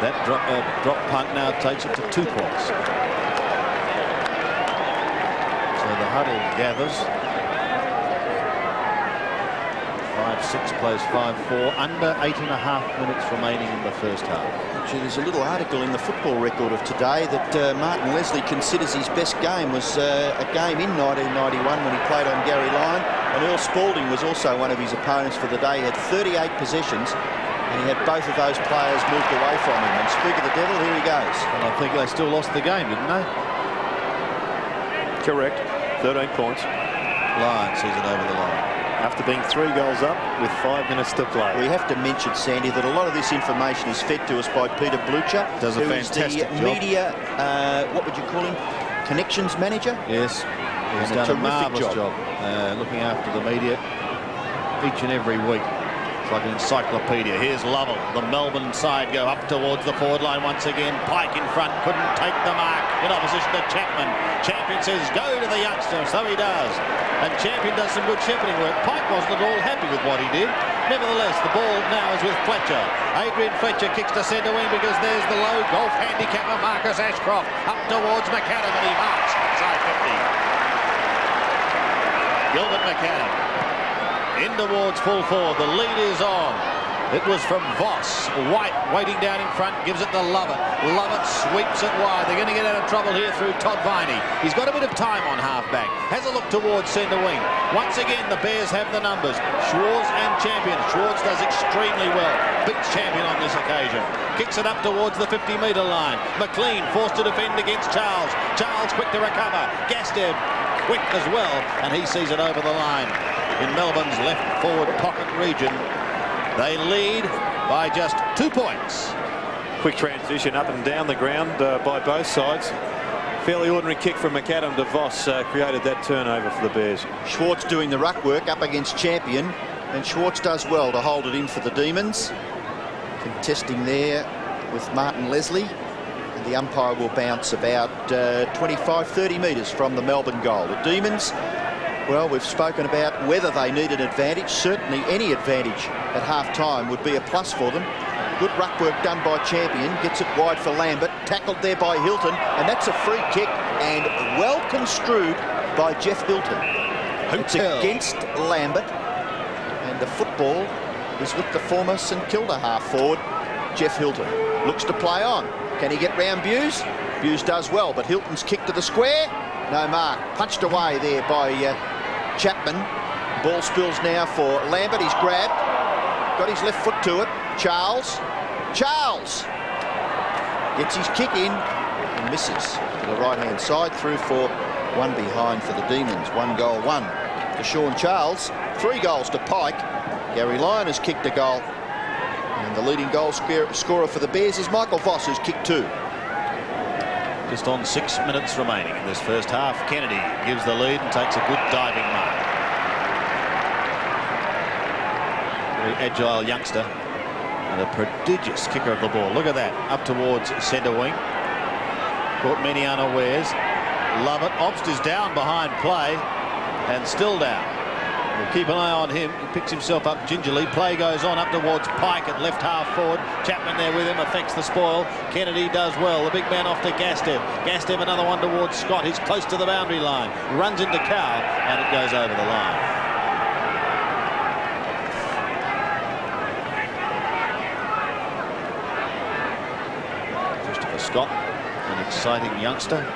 That drop punt now takes it to 2 points. So the huddle gathers. 5-6 plays 5-4. Under 8.5 minutes remaining in the first half. Actually, there's a little article in the Football Record of today that Martin Leslie considers his best game was a game in 1991 when he played on Gary Lyon. And Earl Spalding was also one of his opponents for the day. He had 38 possessions, and he had both of those players moved away from him. And speak of the devil, here he goes. And I think they still lost the game, didn't they? Correct. 13 points. Lyon sees it over the line. After being 3 goals up with 5 minutes to play. We have to mention, Sandy, that a lot of this information is fed to us by Peter Blucher, does a fantastic job. Media, what would you call him, connections manager? Yes, he's done a marvellous job looking after the media each and every week. It's like an encyclopedia. Here's Lovell. The Melbourne side go up towards the forward line once again. Pike in front, couldn't take the mark in opposition to Chapman. Champion says go to the youngster, so he does. And Champion does some good shepherding work. Pike wasn't at all happy with what he did. Nevertheless, the ball now is with Fletcher. Adrian Fletcher kicks to centre wing because there's the low golf handicapper Marcus Ashcroft up towards McAdam, and he marks inside 50. Gilbert McAdam in towards full forward. The lead is on. It was from Voss. White waiting down in front, gives it to Lovett. Lovett sweeps it wide. They're going to get out of trouble here through Todd Viney. He's got a bit of time on halfback. Has a look towards centre wing. Once again, the Bears have the numbers. Schwartz and Champion. Schwartz does extremely well. Beats Champion on this occasion. Kicks it up towards the 50-metre line. McLean forced to defend against Charles. Charles quick to recover. Gastev quick as well, and he sees it over the line. In Melbourne's left forward pocket region, they lead by just 2 points. Quick transition up and down the ground by both sides. Fairly ordinary kick from McAdam to Voss created that turnover for the Bears. Schwartz doing the ruck work up against Champion, and Schwartz does well to hold it in for the Demons. Contesting there with Martin Leslie, and the umpire will bounce about 25-30 metres from the Melbourne goal. The Demons, well, we've spoken about whether they need an advantage. Certainly any advantage at half-time would be a plus for them. Good ruck work done by Champion. Gets it wide for Lambert. Tackled there by Hilton. And that's a free kick and well construed by Jeff Hilton. It's against Lambert. And the football is with the former St Kilda half-forward, Jeff Hilton. Looks to play on. Can he get round Buse? Buse does well, but Hilton's kick to the square. No mark. Punched away there by Chapman. Ball spills now for Lambert. He's grabbed. Got his left foot to it. Charles. Charles gets his kick in and misses to the right-hand side. Through for one behind for the Demons. 1 goal, 1 to Sean Charles. 3 goals to Pike. Gary Lyon has kicked a goal. And the leading goal scorer for the Bears is Michael Voss, who's kicked 2. Just on 6 minutes remaining in this first half. Kennedy gives the lead and takes a good diving mark. Very agile youngster and a prodigious kicker of the ball. Look at that, up towards centre wing. Caught many unawares. Lovett. Obst is down behind play and still down. We'll keep an eye on him. He picks himself up gingerly. Play goes on up towards Pike at left half forward. Chapman there with him, affects the spoil. Kennedy does well. The big man off to Gastev. Gastev another one towards Scott. He's close to the boundary line. Runs into Cow and it goes over the line. Christopher Scott, an exciting youngster.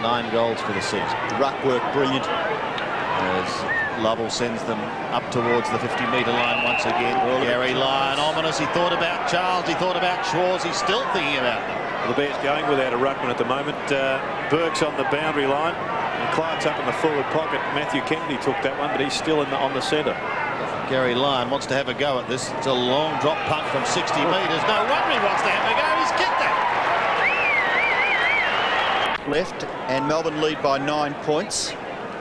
9 goals for the season. Ruck work brilliant. As Lovell sends them up towards the 50-metre line once again. Gary Lyon, ominous. He thought about Charles. He thought about Schwartz. He's still thinking about them. The Bears going without a ruckman at the moment. Burke's on the boundary line. Clark's up in the forward pocket. Matthew Kennedy took that one, but he's still on the centre. Gary Lyon wants to have a go at this. It's a long drop punt from 60 metres. No wonder he wants to have a go. He's kicked it. Left, and Melbourne lead by 9 points.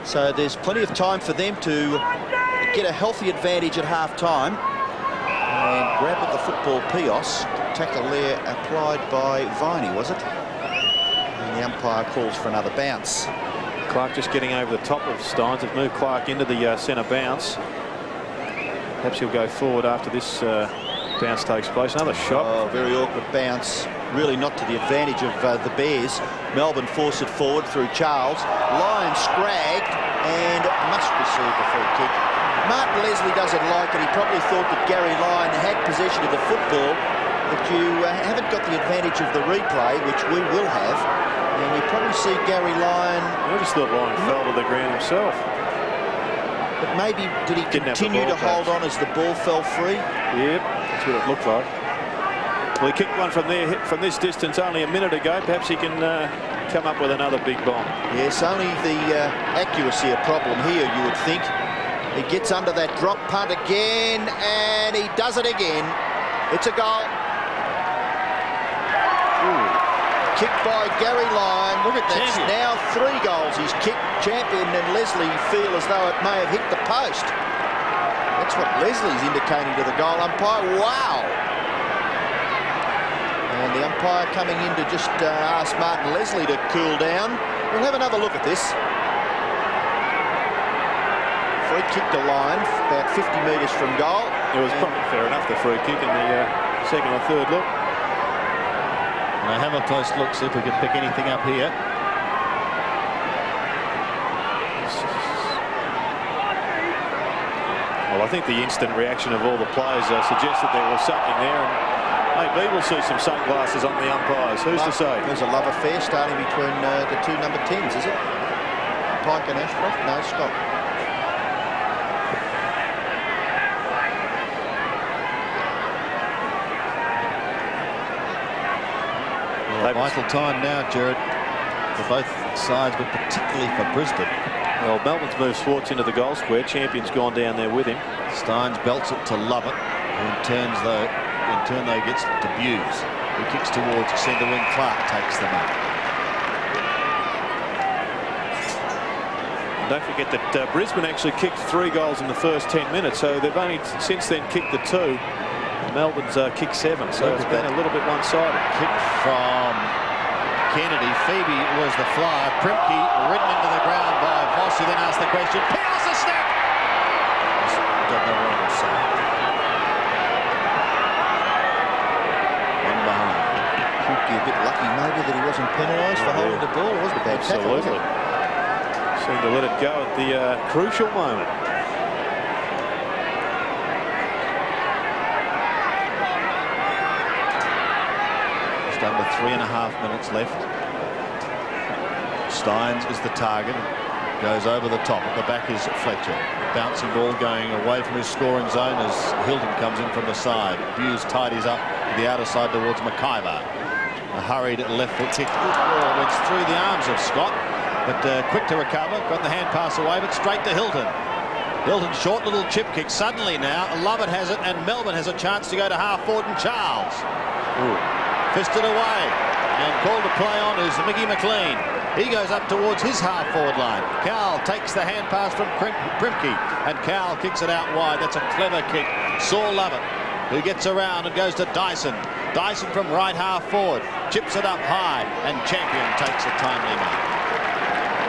So there's plenty of time for them to get a healthy advantage at half-time. And grab at the football, Pios. Tackle there applied by Viney, was it? And the umpire calls for another bounce. Clark just getting over the top of Steins. Have moved Clark into the centre bounce. Perhaps he'll go forward after this bounce takes place. Another shot. Oh, very awkward bounce. Really not to the advantage of the Bears. Melbourne force it forward through Charles. Lyon scragged and must receive the free kick. Martin Leslie doesn't like it. He probably thought that Gary Lyon had possession of the football, but you haven't got the advantage of the replay, which we will have. And you probably see Gary Lyon... I just thought Lyon fell to the ground himself. But maybe did he continue to hold on as the ball fell free? Yep, that's what it looked like. Well, he kicked one from there, hit from this distance only a minute ago. Perhaps he can come up with another big bomb. Yes, only the accuracy a problem here, you would think. He gets under that drop punt again, and he does it again. It's a goal. Ooh. Kicked by Gary Lyon. Look at That's Champion. now 3 goals. He's kicked. Champion and Leslie feel as though it may have hit the post. That's what Leslie's indicating to the goal umpire. Wow. And the umpire coming in to just ask Martin Leslie to cool down. We'll have another look at this. Free kick to Lyon, about 50 metres from goal. It was probably fair enough, the free kick in the second or third look. Now have a close look, see if we can pick anything up here. Well, I think the instant reaction of all the players suggests that there was something there. And maybe we'll see some sunglasses on the umpires. Who's to say? There's a love affair starting between the 2 number 10s, is it? Pike and Ashcroft? No, Scott. Vital time now, Jared, for both sides, but particularly for Brisbane. Well, Melbourne's moved Swartz into the goal square. Champion's gone down there with him. Steins belts it to Lovett, who in turn though gets to Buse, who kicks towards centre wing. Clark takes them up. And don't forget that Brisbane actually kicked 3 goals in the first 10 minutes, so they've only since then kicked the 2. Melbourne's kicked 7, so it's been a little bit one-sided. Kick from Kennedy. Phoebe was the flyer. Primke ridden into the ground by Voss, who then asked the question. Pios a snap! Don't know what to say. One behind. Primke a bit lucky maybe that he wasn't penalised for holding the ball. It wasn't a bad tackle, was it? Seemed to let it go at the crucial moment. Under 3.5 minutes left. Steins is the target. Goes over the top. At the back is Fletcher. Bouncing ball going away from his scoring zone as Hilton comes in from the side. Buse tidies up to the outer side towards McIver. A hurried left foot kick. Good ball. Went through the arms of Scott, but quick to recover. Got the hand pass away, but straight to Hilton. Hilton, short little chip kick. Suddenly now, Lovett has it, and Melbourne has a chance to go to half forward, and Charles. Ooh. Fisted away and called to play on is Mickey McLean. He goes up towards his half-forward line. Cowell takes the hand pass from Primke, and Cowell kicks it out wide. That's a clever kick. Saul Lovett, who gets around and goes to Dyson. Dyson from right half-forward. Chips it up high, and Champion takes a timely mark.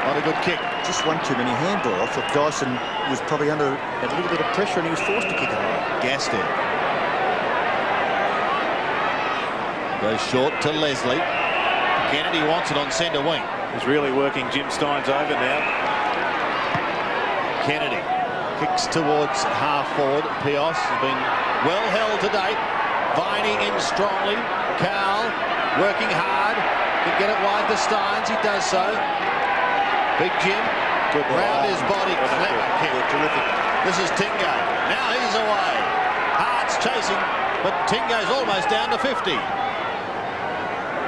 What a good kick. Just one too many handball. I thought Dyson was probably under a little bit of pressure and he was forced to kick it out. Gassed it. Goes short to Leslie. Kennedy wants it on centre wing. He's really working Jim Steins over now. Kennedy kicks towards half forward. Pios has been well held to date. Viney in strongly. Cowell working hard to get it wide to Steins. He does so. Big Jim round his body. Clever kick. Terrific. This is Tingay. Now he's away. Hart's chasing, but Tingay's almost down to 50.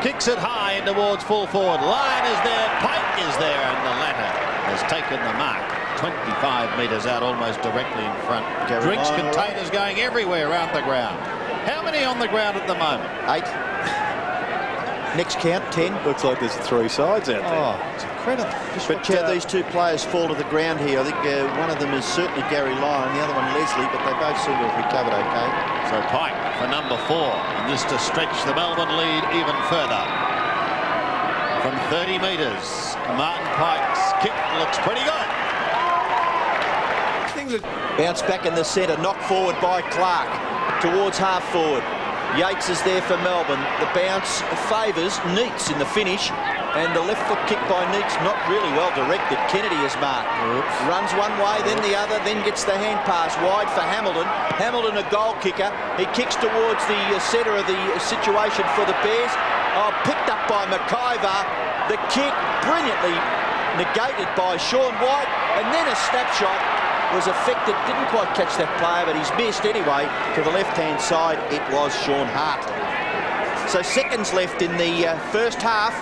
Kicks it high in towards full forward. Lyon is there, Pike is there, and the latter has taken the mark. 25 metres out, almost directly in front. Drinks containers going everywhere around the ground. How many on the ground at the moment? 8. Next count, 10. Looks like there's 3 sides out there. Oh, it's incredible. Just watch how these two players fall to the ground here. I think one of them is certainly Gary Lyon, the other one Leslie, but they both seem to have recovered okay. So Pike for number 4, and this to stretch the Melbourne lead even further. From 30 metres, Martin Pike's kick looks pretty good. Bounce back in the centre, knocked forward by Clark towards half forward. Yates is there for Melbourne. The bounce favours Neitz in the finish, and the left foot kick by Neitz not really well directed. Kennedy is marked. Runs one way, then the other, then gets the hand pass wide for Hamilton. Hamilton, a goal kicker. He kicks towards the centre of the situation for the Bears. Oh, picked up by McIver. The kick brilliantly negated by Sean White, and then a snapshot was affected. Didn't quite catch that player, but he's missed anyway. To the left-hand side, it was Sean Hart. So seconds left in the first half.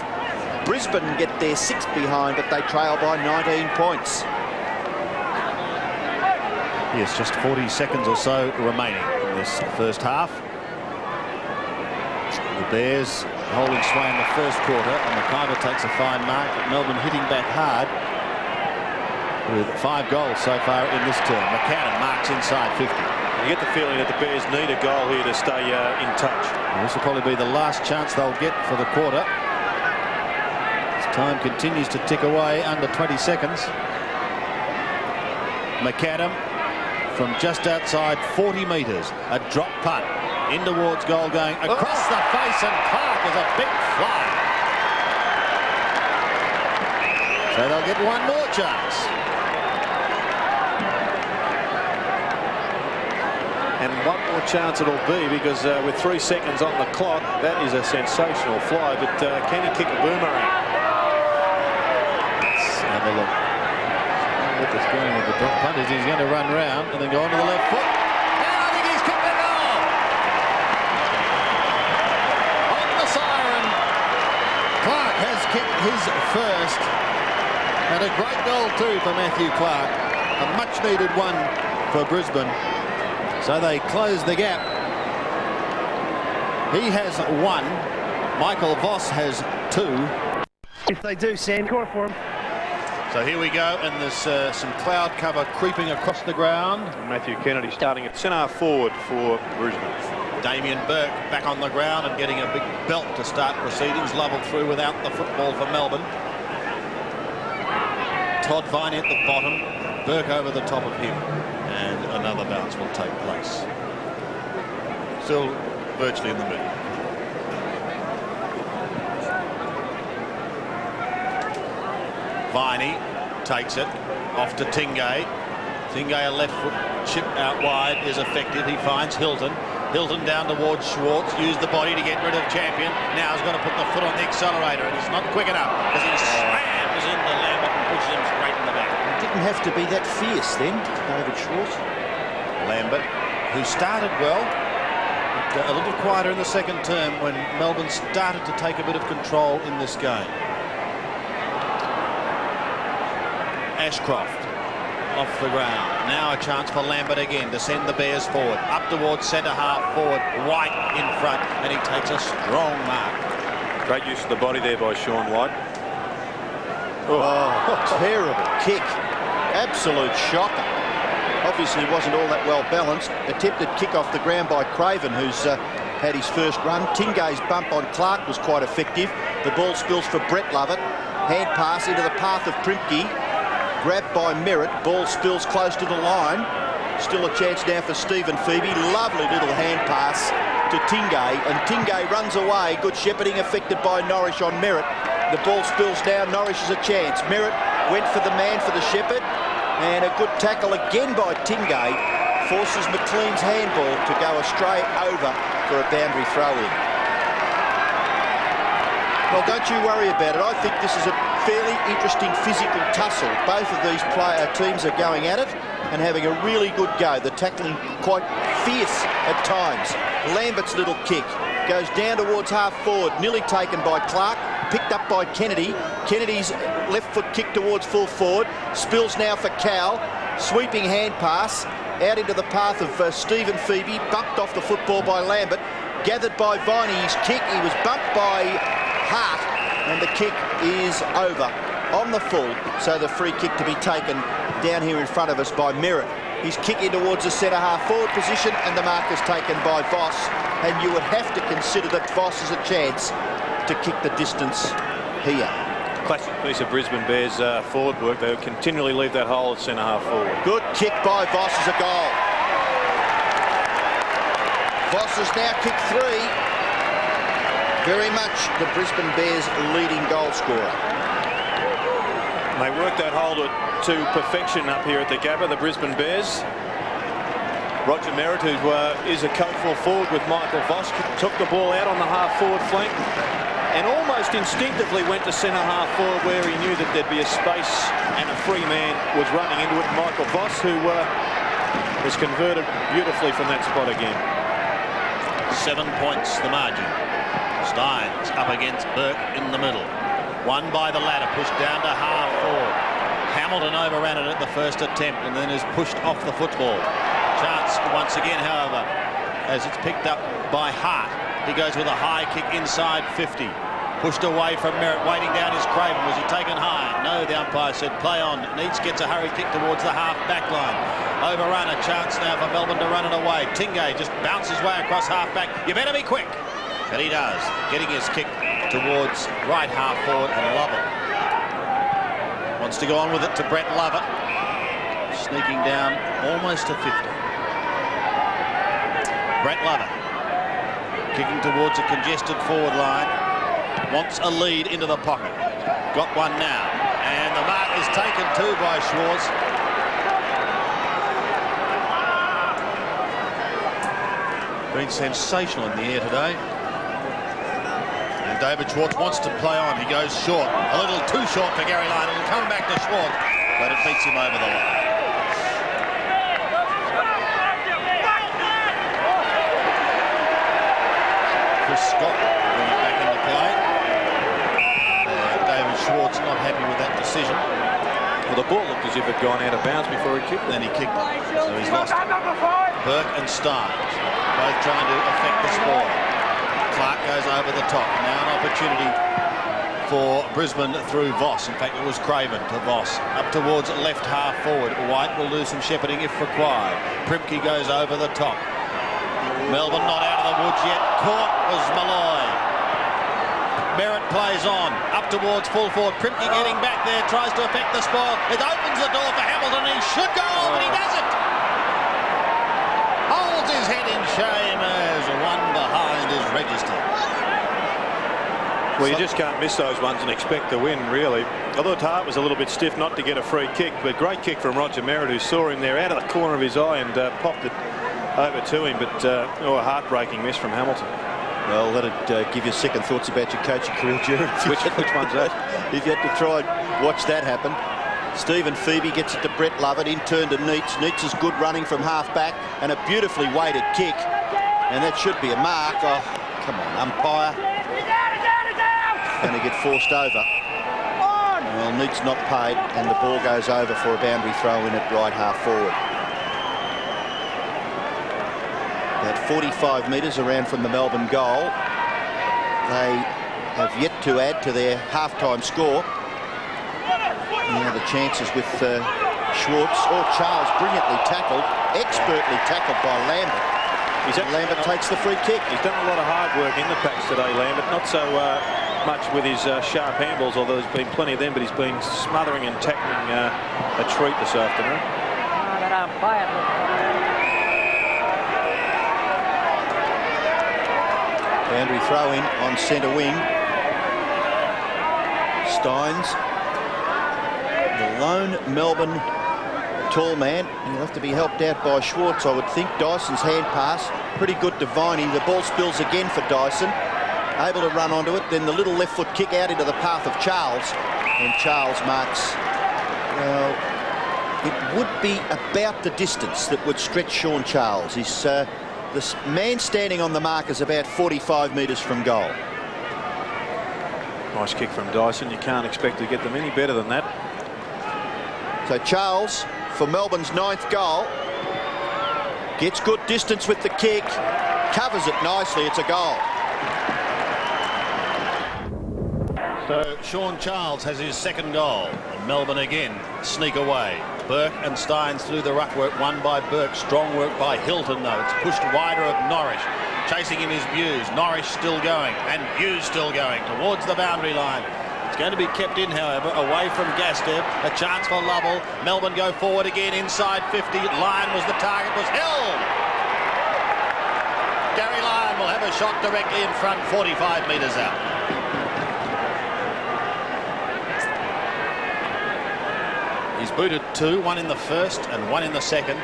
Brisbane get their 6th behind, but they trail by 19 points. Yes, just 40 seconds or so remaining in this first half. The Bears holding sway in the first quarter, and McIver takes a fine mark. Melbourne hitting back hard with 5 goals so far in this term. McAdam marks inside 50. You get the feeling that the Bears need a goal here to stay in touch. Well, this will probably be the last chance they'll get for the quarter. As time continues to tick away, under 20 seconds. McAdam from just outside 40 metres. A drop punt in towards goal, going across the face, and Clark is a big fly. So they'll get one more chance. And one more chance it'll be, because with 3 seconds on the clock, that is a sensational fly. But can he kick a boomerang? Let's have a look. What is going with the drop punt is he's going to run round and then go onto the left foot. And I think he's kicked a goal. On the siren, Clark has kicked his first. And a great goal too for Matthew Clark. A much needed one for Brisbane. So they close the gap. He has 1. Michael Voss has 2. If they do, Sam, score for him. So here we go, and there's some cloud cover creeping across the ground. Matthew Kennedy starting at centre forward for Brisbane. Damien Burke back on the ground and getting a big belt to start proceedings. Levelled through without the football for Melbourne. Todd Viney at the bottom. Burke over the top of him. And another bounce will take place. Still virtually in the middle. Viney takes it off to Tingay. Tingay, a left foot chip out wide, is effective. He finds Hilton. Hilton down towards Schwartz. Used the body to get rid of Champion. Now he's going to put the foot on the accelerator, and he's not quick enough because he slams into Lambert and pushes him straight in the back. Didn't have to be that fierce then, David Schwartz. Lambert, who started well, but a little quieter in the second term when Melbourne started to take a bit of control in this game. Ashcroft off the ground. Now a chance for Lambert again to send the Bears forward. Up towards centre half forward. White in front, and he takes a strong mark. Great use of the body there by Sean White. Oh, terrible kick. Absolute shocker. Obviously wasn't all that well balanced. Attempted kick off the ground by Craven, who's had his first run. Tingay's bump on Clark was quite effective. The ball spills for Brett Lovett. Hand pass into the path of Primke. Grabbed by Merritt. Ball spills close to the line. Still a chance now for Stephen Phoebe. Lovely little hand pass to Tingay, and Tingay runs away. Good shepherding affected by Norrish on Merritt. The ball spills down. Norrish has a chance. Merritt went for the man for the shepherd, and a good tackle again by Tingay forces McLean's handball to go astray over for a boundary throw-in. Well, don't you worry about it. I think this is a fairly interesting physical tussle. Both of these teams are going at it and having a really good go. The tackling quite fierce at times. Lambert's little kick goes down towards half forward, nearly taken by Clark, picked up by Kennedy. Kennedy's left foot kick towards full forward. Spills now for Cal. Sweeping hand pass out into the path of Stephen Phoebe. Bumped off the football by Lambert. Gathered by Viney. His kick. He was bumped by Hart. And the kick is over on the full. So the free kick to be taken down here in front of us by Merritt. He's kicking towards the centre-half forward position, and the mark is taken by Voss. And you would have to consider that Voss has a chance to kick the distance here. Classic piece of Brisbane Bears forward work. They continually leave that hole at centre-half forward. Good kick by Voss as a goal. Voss has now kicked 3. Very much the Brisbane Bears' leading goal scorer. They work that hole to perfection up here at the Gabba, the Brisbane Bears. Roger Merritt, who is a co-full forward with Michael Voss, took the ball out on the half-forward flank and almost instinctively went to centre-half forward where he knew that there'd be a space and a free man was running into it. Michael Voss, who was converted beautifully from that spot again. 7 points the margin. Steins up against Burke in the middle. Won by the ladder, pushed down to half forward. Hamilton overran it at the first attempt and then is pushed off the football. Chance once again, however, as it's picked up by Hart. He goes with a high kick inside 50. Pushed away from Merritt, waiting down is Craven. Was he taken high? No, the umpire said play on. Needs gets a hurried kick towards the half back line. Overrun, a chance now for Melbourne to run it away. Tingay just bounces way across half back. You better be quick. But he does, getting his kick towards right half forward, and Lovett wants to go on with it to Brett Lovett, sneaking down almost to 50. Brett Lovett kicking towards a congested forward line, wants a lead into the pocket. Got one now, and the mark is taken too by Schwartz. Been sensational in the air today. David Schwartz wants to play on. He goes short. A little too short for Gary Lyon. It'll come back to Schwartz, but it beats him over the line. Chris Scott bring it back into play. David Schwartz not happy with that decision. Well, the ball looked as if it had gone out of bounds before he kicked it. Then he kicked it, so he's lost it. Burke and Steins both trying to affect the score. Clark goes over the top. Now an opportunity for Brisbane through Voss. In fact, it was Craven to Voss. Up towards left half forward. White will do some shepherding if required. Primke goes over the top. Melbourne not out of the woods yet. Caught was Malloy. Merritt plays on. Up towards full forward. Primke getting back there. Tries to affect the spoil. It opens the door for Hamilton. He should go, but he doesn't. Holds his head in shame as one behind is registered. Well, you just can't miss those ones and expect to win, really. I thought Hart was a little bit stiff not to get a free kick, but great kick from Roger Merritt, who saw him there out of the corner of his eye and popped it over to him, but a heartbreaking miss from Hamilton. Well, that'd give you second thoughts about your coaching career, Jerry. Which one's that? If you had to try and watch that happen. Stephen Phoebe gets it to Brett Lovett, in turn to Neitz. Neitz is good running from half back, and a beautifully weighted kick. And that should be a mark. Oh, come on, umpire. Going to get forced over. Well, Neitz not paid, and the ball goes over for a boundary throw in at right half forward. About 45 metres around from the Melbourne goal. They have yet to add to their half-time score. Now the chances with Schwartz. Oh, Charles brilliantly tackled, expertly tackled by Lambert. Lambert takes the free kick. He's done a lot of hard work in the packs today, Lambert. Not so much with his sharp handballs, although there's been plenty of them, but he's been smothering and tackling a treat this afternoon. Boundary throw in on centre wing. Steins, the lone Melbourne tall man. He'll have to be helped out by Schwartz, I would think. Dyson's hand pass, pretty good to Viney. The ball spills again for Dyson. Able to run onto it. Then the little left foot kick out into the path of Charles. And Charles marks, well, it would be about the distance that would stretch Sean Charles. He's this man standing on the mark is about 45 metres from goal. Nice kick from Dyson. You can't expect to get them any better than that. So Charles, for Melbourne's 9th goal, gets good distance with the kick, covers it nicely. It's a goal. So Sean Charles has his 2nd goal. And Melbourne again sneak away. Burke and Stynes through the ruck work, won by Burke. Strong work by Hilton, though. It's pushed wider of Norrish. Chasing him is Buse. Norrish still going, and Buse still going towards the boundary line. It's going to be kept in, however, away from Gastev. A chance for Lovell. Melbourne go forward again inside 50. Lyon was the target, was held. Gary Lyon will have a shot directly in front, 45 metres out. He's booted 2, 1 in the first and 1 in the second.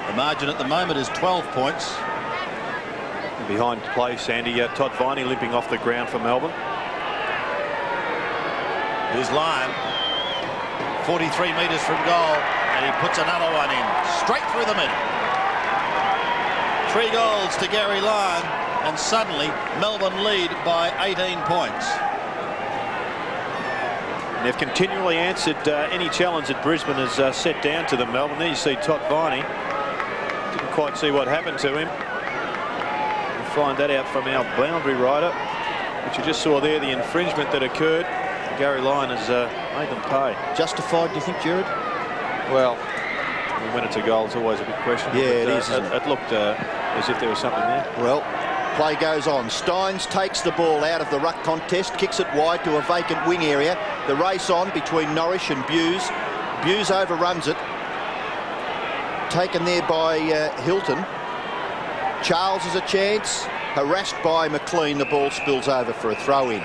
The margin at the moment is 12 points. Behind play, Sandy. Todd Viney limping off the ground for Melbourne. Here's Lyon, 43 metres from goal, and he puts another one in, straight through the middle. 3 goals to Gary Lyon, and suddenly Melbourne lead by 18 points. And they've continually answered any challenge that Brisbane has set down to them, Melbourne. There you see Todd Viney. Didn't quite see what happened to him. Find that out from our boundary rider, which you just saw there, the infringement that occurred. Gary Lyon has made them pay. Justified, do you think, Jared? Well, when it's a goal, it's always a big question. Yeah, it is. It looked as if there was something there. Well, play goes on. Stynes takes the ball out of the ruck contest, kicks it wide to a vacant wing area. The race on between Norrish and Buse. Buse overruns it. Taken there by Hilton. Charles has a chance. Harassed by McLean, the ball spills over for a throw-in.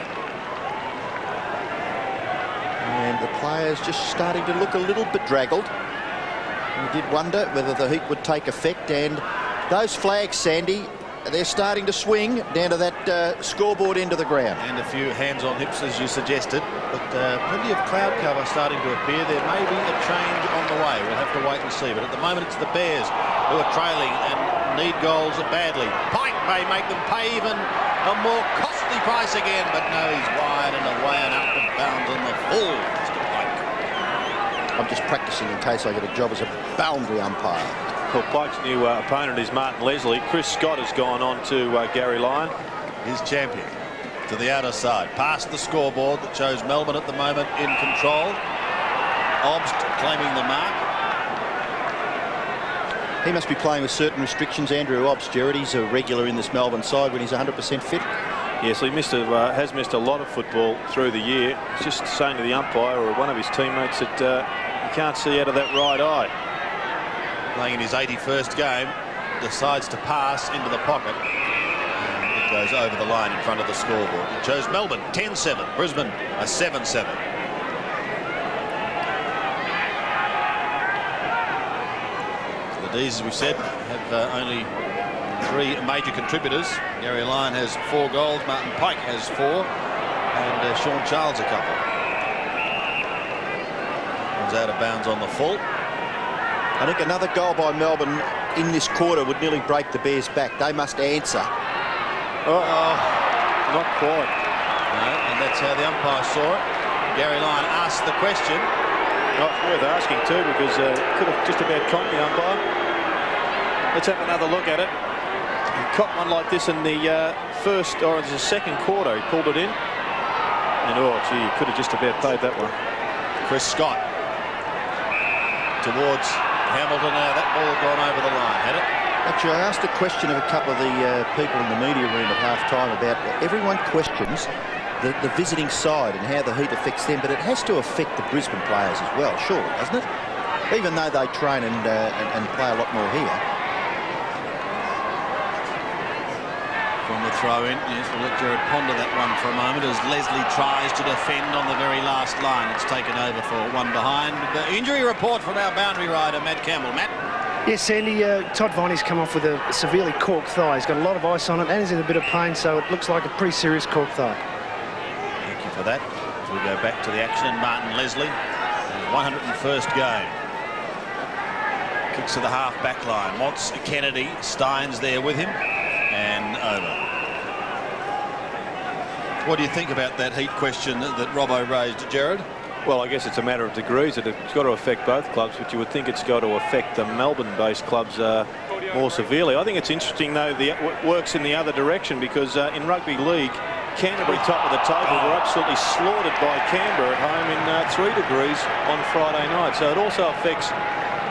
And the players just starting to look a little bit draggled. You did wonder whether the heat would take effect. And those flags, Sandy, they're starting to swing down to that scoreboard end of the ground. And a few hands on hips, as you suggested. But plenty of cloud cover starting to appear. There may be a change on the way. We'll have to wait and see. But at the moment, it's the Bears who are trailing and need goals badly. Pike may make them pay even a more costly price again, but no, he's wide and away and up and bounds on the full. Mr. Pike. I'm just practicing in case I get a job as a boundary umpire. Well, Pike's new opponent is Martin Leslie. Chris Scott has gone on to Gary Lyon. His champion to the outer side, past the scoreboard that shows Melbourne at the moment in control. Obst claiming the mark. He must be playing with certain restrictions, Andrew Obst, Jared. He's a regular in this Melbourne side when he's 100% fit. Yes, he has missed a lot of football through the year. He's just saying to the umpire or one of his teammates that he can't see out of that right eye. Playing in his 81st game, decides to pass into the pocket. And it goes over the line in front of the scoreboard. It shows Melbourne 10-7, Brisbane a 7-7. These, as we said, have only 3 major contributors. Gary Lyon has 4 goals, Martin Pike has 4, and Sean Charles a couple. Comes out of bounds on the full. I think another goal by Melbourne in this quarter would nearly break the Bears back. They must answer. Not quite. No, and that's how the umpire saw it. Gary Lyon asked the question. Not worth asking too, because could have just about conked the umpire. Let's have another look at it. He caught one like this in the first or the second quarter. He pulled it in, and oh gee, he could have just about paid that one. Chris Scott towards Hamilton. Now that ball had gone over the line, had it? Actually, I asked a question of a couple of the people in the media room at half-time about everyone questions the visiting side and how the heat affects them, but it has to affect the Brisbane players as well, surely, doesn't it? Even though they train and play a lot more here. From the throw-in, yes, we'll let Jared ponder that one for a moment as Leslie tries to defend on the very last line. It's taken over for one behind. The injury report from our boundary rider, Matt Campbell. Matt? Yes, Sandy, Todd Viney's come off with a severely corked thigh. He's got a lot of ice on it and he's in a bit of pain, so it looks like a pretty serious corked thigh. Thank you for that. As we go back to the action, and Martin Leslie, his 101st game. Kicks to the half-back line. Wants Kennedy. Stynes there with him. And over. What do you think about that heat question that Robbo raised, Gerard? Well, I guess it's a matter of degrees. It's got to affect both clubs, but you would think it's got to affect the Melbourne-based clubs more severely. I think it's interesting, though, it works in the other direction, because in rugby league, Canterbury, top of the table, were absolutely slaughtered by Canberra at home in 3 degrees on Friday night. So it also affects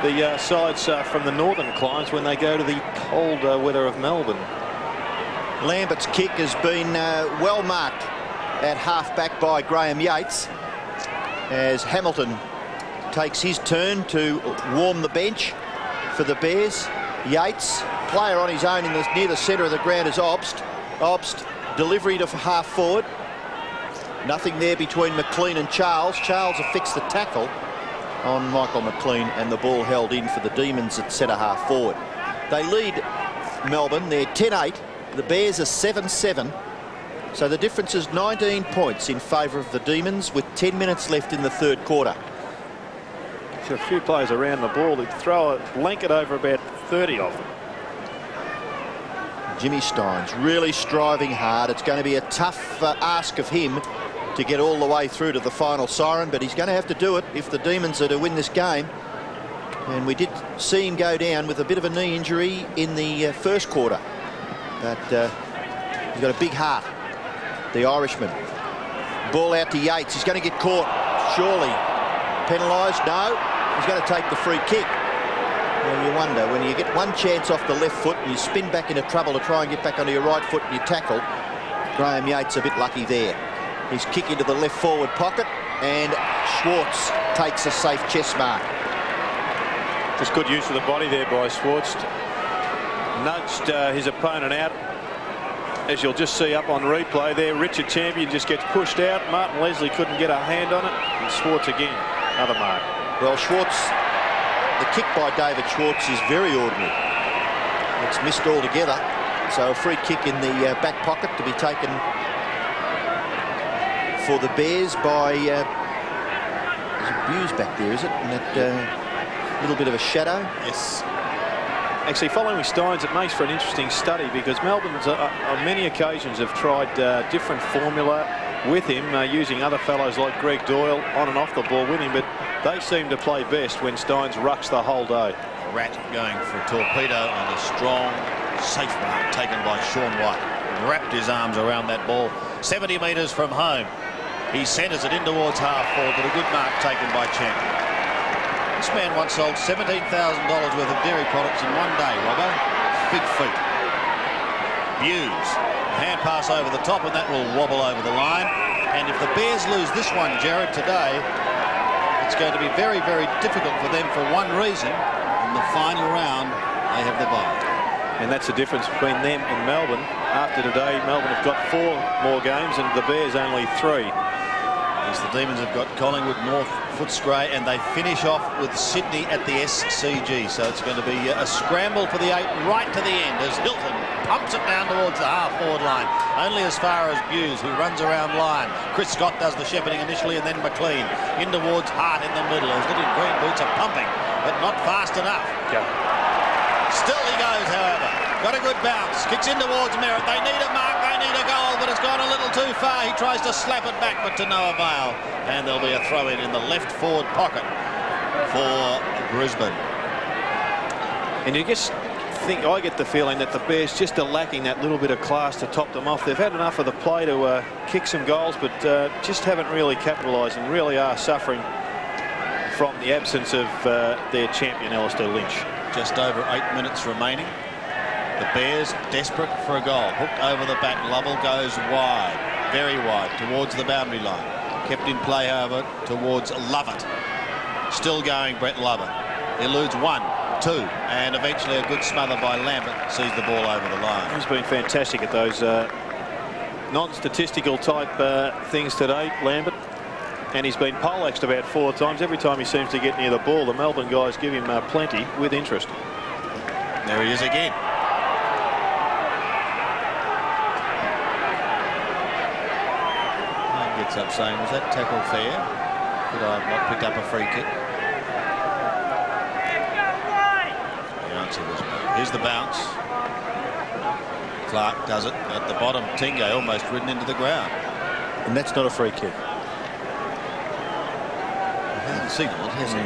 the sides from the northern climes when they go to the cold weather of Melbourne. Lambert's kick has been well marked at half-back by Graham Yates, as Hamilton takes his turn to warm the bench for the Bears. Yates, player on his own near the centre of the ground, is Obst. Obst, delivery to half forward. Nothing there between McLean and Charles. Charles affixed the tackle on Michael McLean, and the ball held in for the Demons at centre half forward. They lead Melbourne. They're 10-8. The Bears are 7-7. So the difference is 19 points in favour of the Demons with 10 minutes left in the third quarter. So a few players around the ball. They throw a blanket over about 30 of them. Jimmy Stein's really striving hard. It's going to be a tough ask of him to get all the way through to the final siren, but he's going to have to do it if the Demons are to win this game. And we did see him go down with a bit of a knee injury in the first quarter. But he's got a big heart, the Irishman. Ball out to Yates. He's going to get caught. Surely penalised? No. He's going to take the free kick. Well, you wonder, when you get one chance off the left foot and you spin back into trouble to try and get back onto your right foot and you tackle, Graham Yates a bit lucky there. His kick into the left forward pocket, and Schwartz takes a safe chest mark. Just good use of the body there by Schwartz. Nudged his opponent out. As you'll just see up on replay there, Richard Champion just gets pushed out. Martin Leslie couldn't get a hand on it, and Schwartz again, another mark. Well, Schwartz, the kick by David Schwartz is very ordinary. It's missed altogether. So a free kick in the back pocket to be taken for the Bears by Buse back there, is it? And that little bit of a shadow. Yes. Actually, following Steins, it makes for an interesting study, because Melbourne's on many occasions have tried different formula with him, using other fellows like Greg Doyle on and off the ball with him, but they seem to play best when Steins rucks the whole day. Rat going for a torpedo, and a strong, safe mark taken by Sean White. Wrapped his arms around that ball 70 metres from home. He centres it in towards half forward, but a good mark taken by Champion. This man once sold $17,000 worth of dairy products in one day, Robbo. Big feat. Buse. Hand pass over the top, and that will wobble over the line. And if the Bears lose this one, Gerard, today, it's going to be very, very difficult for them for one reason. In the final round, they have the bye. And that's the difference between them and Melbourne. After today, Melbourne have got 4 more games, and the Bears only 3. Yes, the Demons have got Collingwood, North, Footscray, and they finish off with Sydney at the SCG. So it's going to be a scramble for the 8 right to the end as Hilton pumps it down towards the half-forward line. Only as far as Buse, who runs around line. Chris Scott does the shepherding initially, and then McLean in towards Hart in the middle. His little green boots are pumping, but not fast enough. Yeah. Still he goes, however. Got a good bounce. Kicks in towards Merritt. They need a mark. They need a goal, but it's gone a little too far. He tries to slap it back, but to no avail. And there'll be a throw-in in the left forward pocket for Brisbane. And you just think, I get the feeling that the Bears just are lacking that little bit of class to top them off. They've had enough of the play to kick some goals, but just haven't really capitalised, and really are suffering from the absence of their champion, Alistair Lynch. Just over 8 minutes remaining. The Bears desperate for a goal. Hooked over the back. Lovell goes wide, very wide, towards the boundary line. Kept in play, however, towards Lovett. Still going, Brett Lovett. Eludes 1, 2, and eventually a good smother by Lambert sees the ball over the line. He's been fantastic at those non-statistical type things today, Lambert. And he's been poleaxed about 4 times. Every time he seems to get near the ball, the Melbourne guys give him plenty with interest. There he is again. Gets up saying, was that tackle fair? Could I have not picked up a free kick? The answer was no. Here's the bounce. Clark does it at the bottom. Tingay almost ridden into the ground. And that's not a free kick. He hasn't signalled it, has he?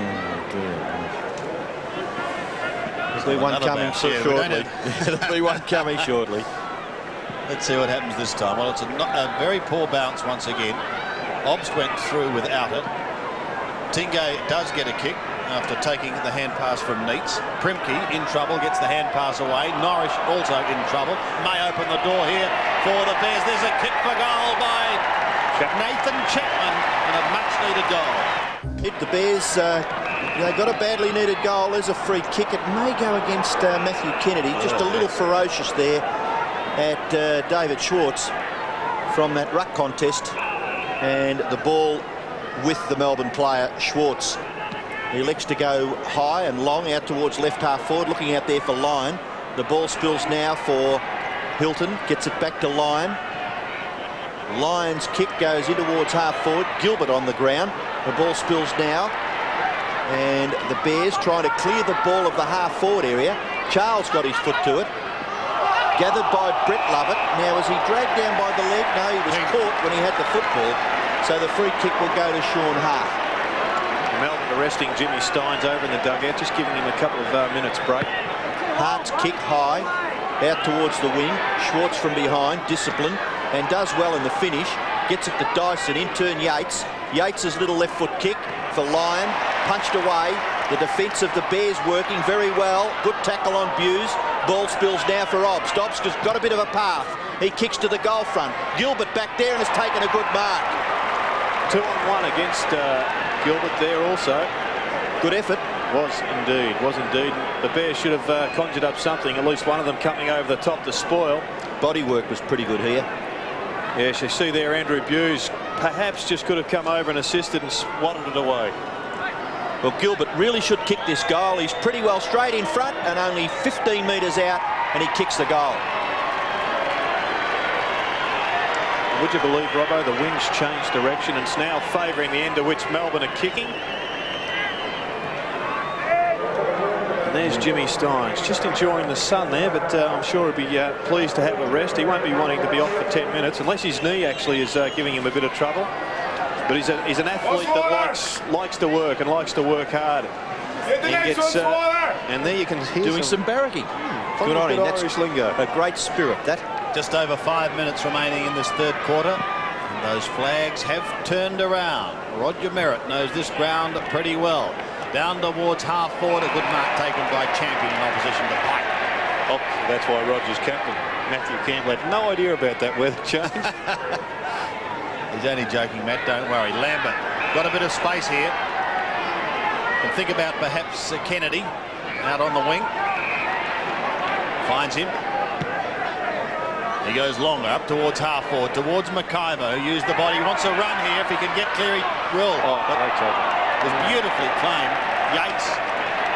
There'll be one coming shortly. There'll be one coming shortly. Let's see what happens this time. Well, it's a very poor bounce once again. Obst went through without it. Tingay does get a kick after taking the hand pass from Neitz. Primke in trouble, gets the hand pass away. Norris also in trouble. May open the door here for the Bears. There's a kick for goal by Nathan Chapman and a much-needed goal. Hit the Bears. They got a badly needed goal. There's a free kick. It may go against Matthew Kennedy. Just a little ferocious there at David Schwartz from that ruck contest. And the ball with the Melbourne player, Schwartz. He elects to go high and long out towards left half forward, looking out there for Lyon. The ball spills now for Hilton. Gets it back to Lyon. Lyon's kick goes in towards half forward. Gilbert on the ground. The ball spills now. And the Bears trying to clear the ball of the half forward area. Charles got his foot to it. Gathered by Brett Lovett. Now, was he dragged down by the leg? No, he was caught when he had the football. So the free kick will go to Sean Hart. Melbourne arresting Jimmy Steins over in the dugout, just giving him a couple of minutes break. Hart's kick high, out towards the wing. Schwartz from behind, disciplined, and does well in the finish. Gets it to Dyson, in turn Yates. Yates' little left foot kick for Lyon, punched away. The defence of the Bears working very well. Good tackle on Buse. Ball spills now for Obst. Obst has got a bit of a path. He kicks to the goal front. Gilbert back there and has taken a good mark. 2-on-1 against Gilbert there also. Good effort. Was indeed. The Bears should have conjured up something, at least one of them coming over the top to spoil. Body work was pretty good here. Yes, you see there Andrew Buse perhaps just could have come over and assisted and swatted it away. Well, Gilbert really should kick this goal. He's pretty well straight in front and only 15 metres out, and he kicks the goal. Would you believe, Robbo, the wind's changed direction and it's now favouring the end to which Melbourne are kicking. And there's Jimmy Steins, just enjoying the sun there, but I'm sure he'll be pleased to have a rest. He won't be wanting to be off for 10 minutes, unless his knee actually is giving him a bit of trouble. But he's an athlete that likes to work and likes to work hard. And there you can hear doing some barracking. Good on him. That's Irish lingo. A great spirit, that. Just over 5 minutes remaining in this third quarter. And those flags have turned around. Roger Merritt knows this ground pretty well. Down towards half forward, a good mark taken by Champion in opposition to Pike. Oh, that's why Roger's captain. Matthew Campbell had no idea about that weather change. He's only joking, Matt, don't worry. Lambert got a bit of space here. And think about perhaps Kennedy out on the wing. Finds him. He goes longer up towards half forward, towards McIver, who used the body. He wants a run here. If he can get clear, he will. Oh, but great job. It was beautifully claimed. Yates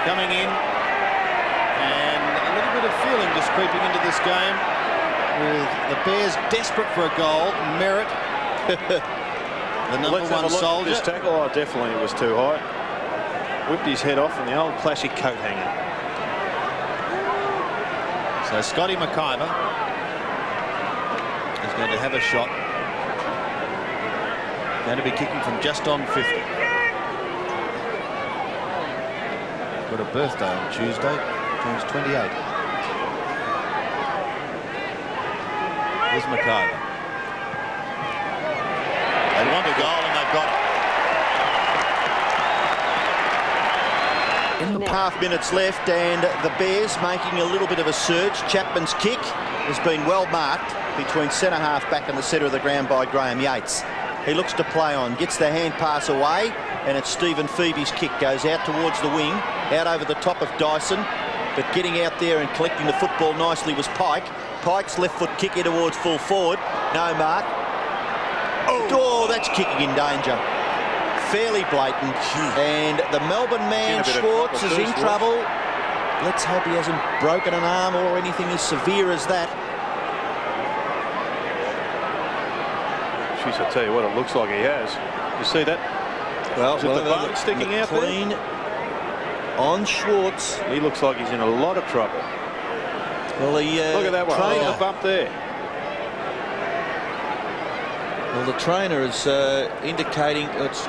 coming in. And a little bit of feeling just creeping into this game, with the Bears desperate for a goal. Merritt, the number one soldier. This tackle, oh, definitely it was too high. Whipped his head off in the old classic coat hanger. So Scotty McIver is going to have a shot. Going to be kicking from just on 50. Got a birthday on Tuesday. Turns 28. Here's McIver. They want a goal and they've got it. In the half minutes left, and the Bears making a little bit of a surge. Chapman's kick has been well marked between centre half back and the centre of the ground by Graham Yates. He looks to play on, gets the hand pass away, and it's Stephen Phoebe's kick goes out towards the wing, out over the top of Dyson, but getting out there and collecting the football nicely was Pike. Pike's left foot kick in towards full forward. No mark. Oh, that's kicking in danger. Fairly blatant. And the Melbourne man, Schwartz, is in trouble. Let's hope he hasn't broken an arm or anything as severe as that. Jeez, I tell you what, it looks like he has. You see that? Well, is it the bone sticking out there? Clean on Schwartz. He looks like he's in a lot of trouble. Well, he look at that one. Oh, the bump there. Well, the trainer is indicating it's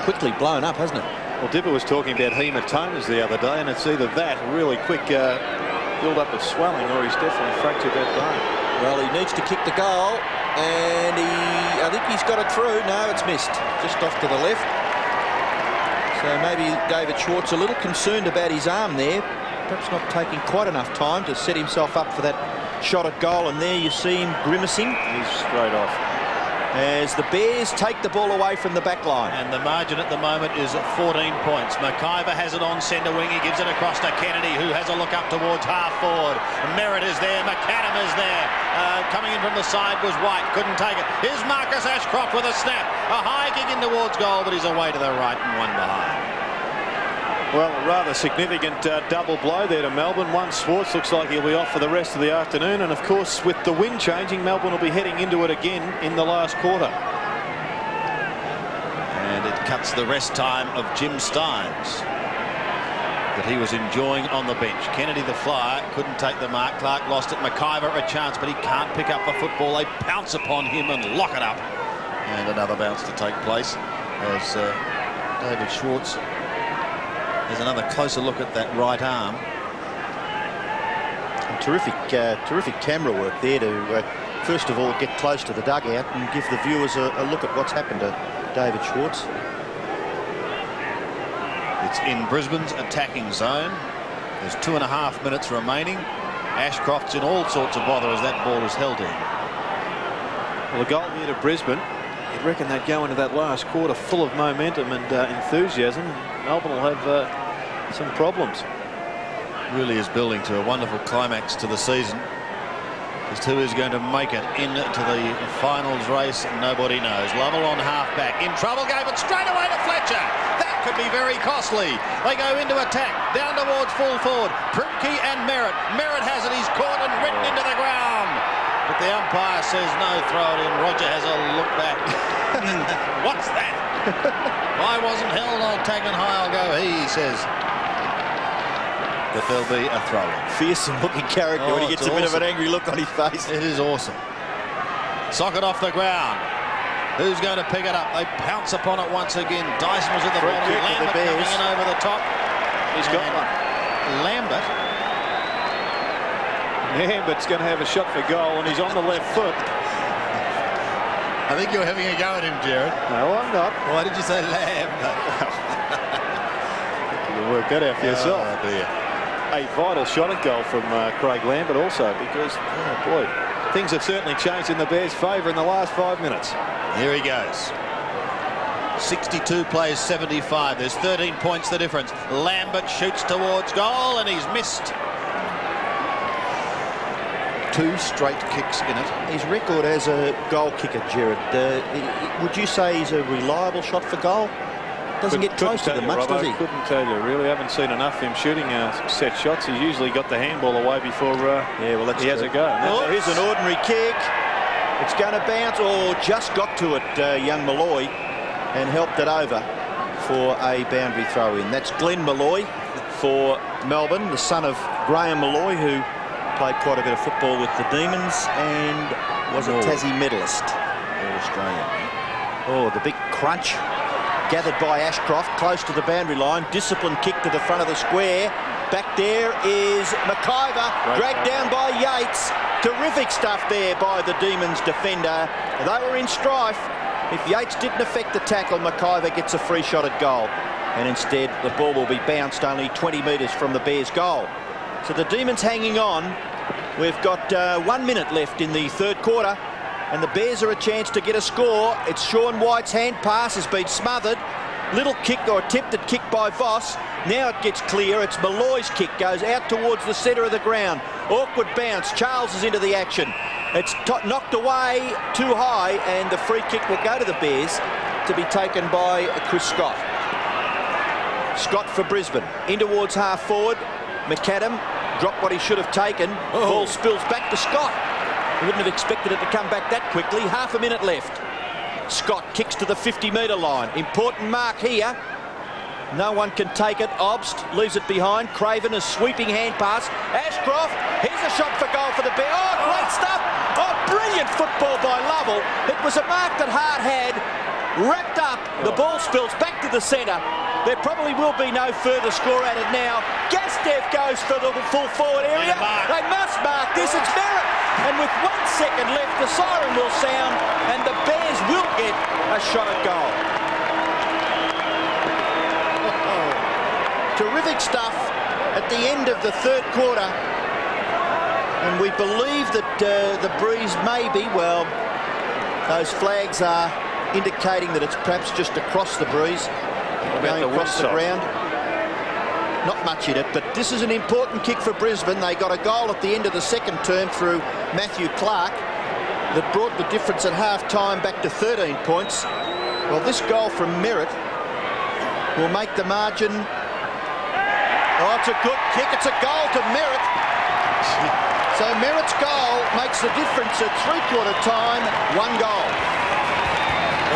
quickly blown up, hasn't it? Well, Dipper was talking about hematomas the other day, and it's either that really quick build-up of swelling, or he's definitely fractured that bone. Well, he needs to kick the goal, and I think he's got it through. No, it's missed, just off to the left. So maybe David Schwartz a little concerned about his arm there, perhaps not taking quite enough time to set himself up for that shot at goal, and there you see him grimacing. He's straight off. As the Bears take the ball away from the back line. And the margin at the moment is 14 points. McIver has it on centre wing. He gives it across to Kennedy, who has a look up towards half forward. Merritt is there. McAdam is there. Coming in from the side was White. Couldn't take it. Here's Marcus Ashcroft with a snap. A high kick in towards goal, but he's away to the right and one behind. Well, a rather significant double blow there to Melbourne. One, Schwartz looks like he'll be off for the rest of the afternoon. And, of course, with the wind changing, Melbourne will be heading into it again in the last quarter. And it cuts the rest time of Jim Stynes that he was enjoying on the bench. Kennedy, the flyer, couldn't take the mark. Clark lost it. McIver a chance, but he can't pick up the football. They pounce upon him and lock it up. And another bounce to take place as David Schwartz. There's another closer look at that right arm. And terrific camera work there to, first of all, get close to the dugout and give the viewers a look at what's happened to David Schwartz. It's in Brisbane's attacking zone. There's 2.5 minutes remaining. Ashcroft's in all sorts of bother as that ball is held in. Well, a goal here to Brisbane. You'd reckon they'd go into that last quarter full of momentum and enthusiasm. Melbourne will have some problems. Really is building to a wonderful climax to the season. As to who is going to make it into the finals race, nobody knows. Lovell on half-back. In trouble, gave it straight away to Fletcher. That could be very costly. They go into attack, down towards full forward. Primke and Merritt. Merritt has it. He's caught and written into the ground. But the umpire says no, throw it in. Roger has a look back. What's that? I wasn't held, I'll take it high, I'll go he says. But there'll be a throw in. Fearsome looking character when he gets a bit of an angry look on his face. It is awesome. Sock it off the ground. Who's going to pick it up? They pounce upon it once again. Dyson was at the bottom. Lambert coming in over the top. He's got one. Lambert. Lambert's going to have a shot for goal, and he's on the left foot. I think you're having a go at him, Jared. No, I'm not. Why did you say Lambert? You can work that out for yourself. Oh, dear. A vital shot at goal from Craig Lambert also, because, oh boy, things have certainly changed in the Bears' favour in the last 5 minutes. Here he goes. 62 plays 75. There's 13 points the difference. Lambert shoots towards goal and he's missed. 2 straight kicks in it. His record as a goal kicker, Jared, would you say he's a reliable shot for goal? Doesn't get close to them much, does he? Couldn't tell you. Really haven't seen enough of him shooting set shots. He's usually got the handball away before he has a go. Here's an ordinary kick. It's going to bounce, or just got to it, young Malloy, and helped it over for a boundary throw in. That's Glenn Malloy for Melbourne, the son of Graham Malloy, who played quite a bit of football with the Demons and was a Tassie medalist. All Australian. Oh, the big crunch. Gathered by Ashcroft, close to the boundary line. Disciplined kick to the front of the square. Back there is McIver, dragged down by Yates. Terrific stuff there by the Demons defender. They were in strife. If Yates didn't affect the tackle, McIver gets a free shot at goal. And instead, the ball will be bounced only 20 metres from the Bears' goal. So the Demons hanging on. We've got 1 minute left in the third quarter. And the Bears are a chance to get a score. It's Sean White's hand pass has been smothered. Little kick or attempted kick by Voss. Now it gets clear. It's Malloy's kick. Goes out towards the centre of the ground. Awkward bounce. Charles is into the action. It's knocked away too high, and the free kick will go to the Bears to be taken by Chris Scott. Scott for Brisbane. In towards half forward. McAdam dropped what he should have taken. Ball spills back to Scott. He wouldn't have expected it to come back that quickly. Half a minute left. Scott kicks to the 50-metre line. Important mark here. No one can take it. Obst leaves it behind. Craven is sweeping hand pass. Ashcroft, here's a shot for goal for the Bears. Oh, great stuff. Oh, brilliant football by Lovell. It was a mark that Hart had. Wrapped up. The ball spills back to the centre. There probably will be no further score at it now. Gastev goes for the full forward area. They must mark this. It's Merritt. And with 1 second left, the siren will sound and the Bears will get a shot at goal. Terrific stuff at the end of the third quarter. And we believe that the breeze may be, well, those flags are indicating that it's perhaps just across the breeze, going across the ground. Not much in it, but this is an important kick for Brisbane. They got a goal at the end of the second term through Matthew Clark that brought the difference at half-time back to 13 points. Well, this goal from Merritt will make the margin. Oh, it's a good kick. It's a goal to Merritt. So Merritt's goal makes the difference at three-quarter time, 1 goal.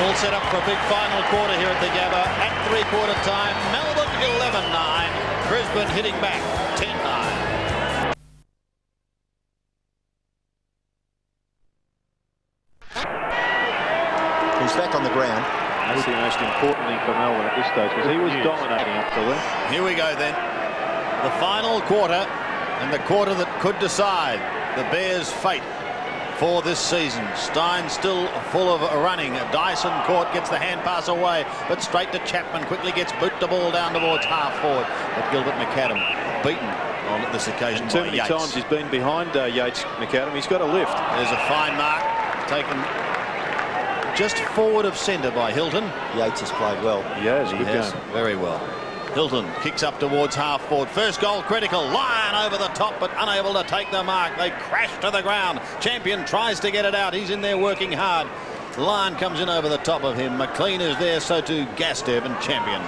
All set up for a big final quarter here at the Gabba. At three-quarter time, Melbourne 11-9. Brisbane hitting back 10-9. He's back on the ground. That's the most important thing for Melbourne at this stage, because he was dominating up till then. Here we go then. The final quarter, and the quarter that could decide the Bears' fate for this season. Stein still full of running. Dyson Court gets the hand pass away, but straight to Chapman. Quickly gets boot the ball down towards half forward. But Gilbert McAdam beaten on this occasion too by many Yates. times he's been behind Yates McAdam. He's got a lift. There's a fine mark taken just forward of centre by Hilton. Yates has played well. Yeah, it's a good game. Very well. Hilton kicks up towards half forward. First goal critical. Lyon over the top but unable to take the mark. They crash to the ground. Champion tries to get it out. He's in there working hard. Lyon comes in over the top of him. McLean is there, so too Gastev and Champion.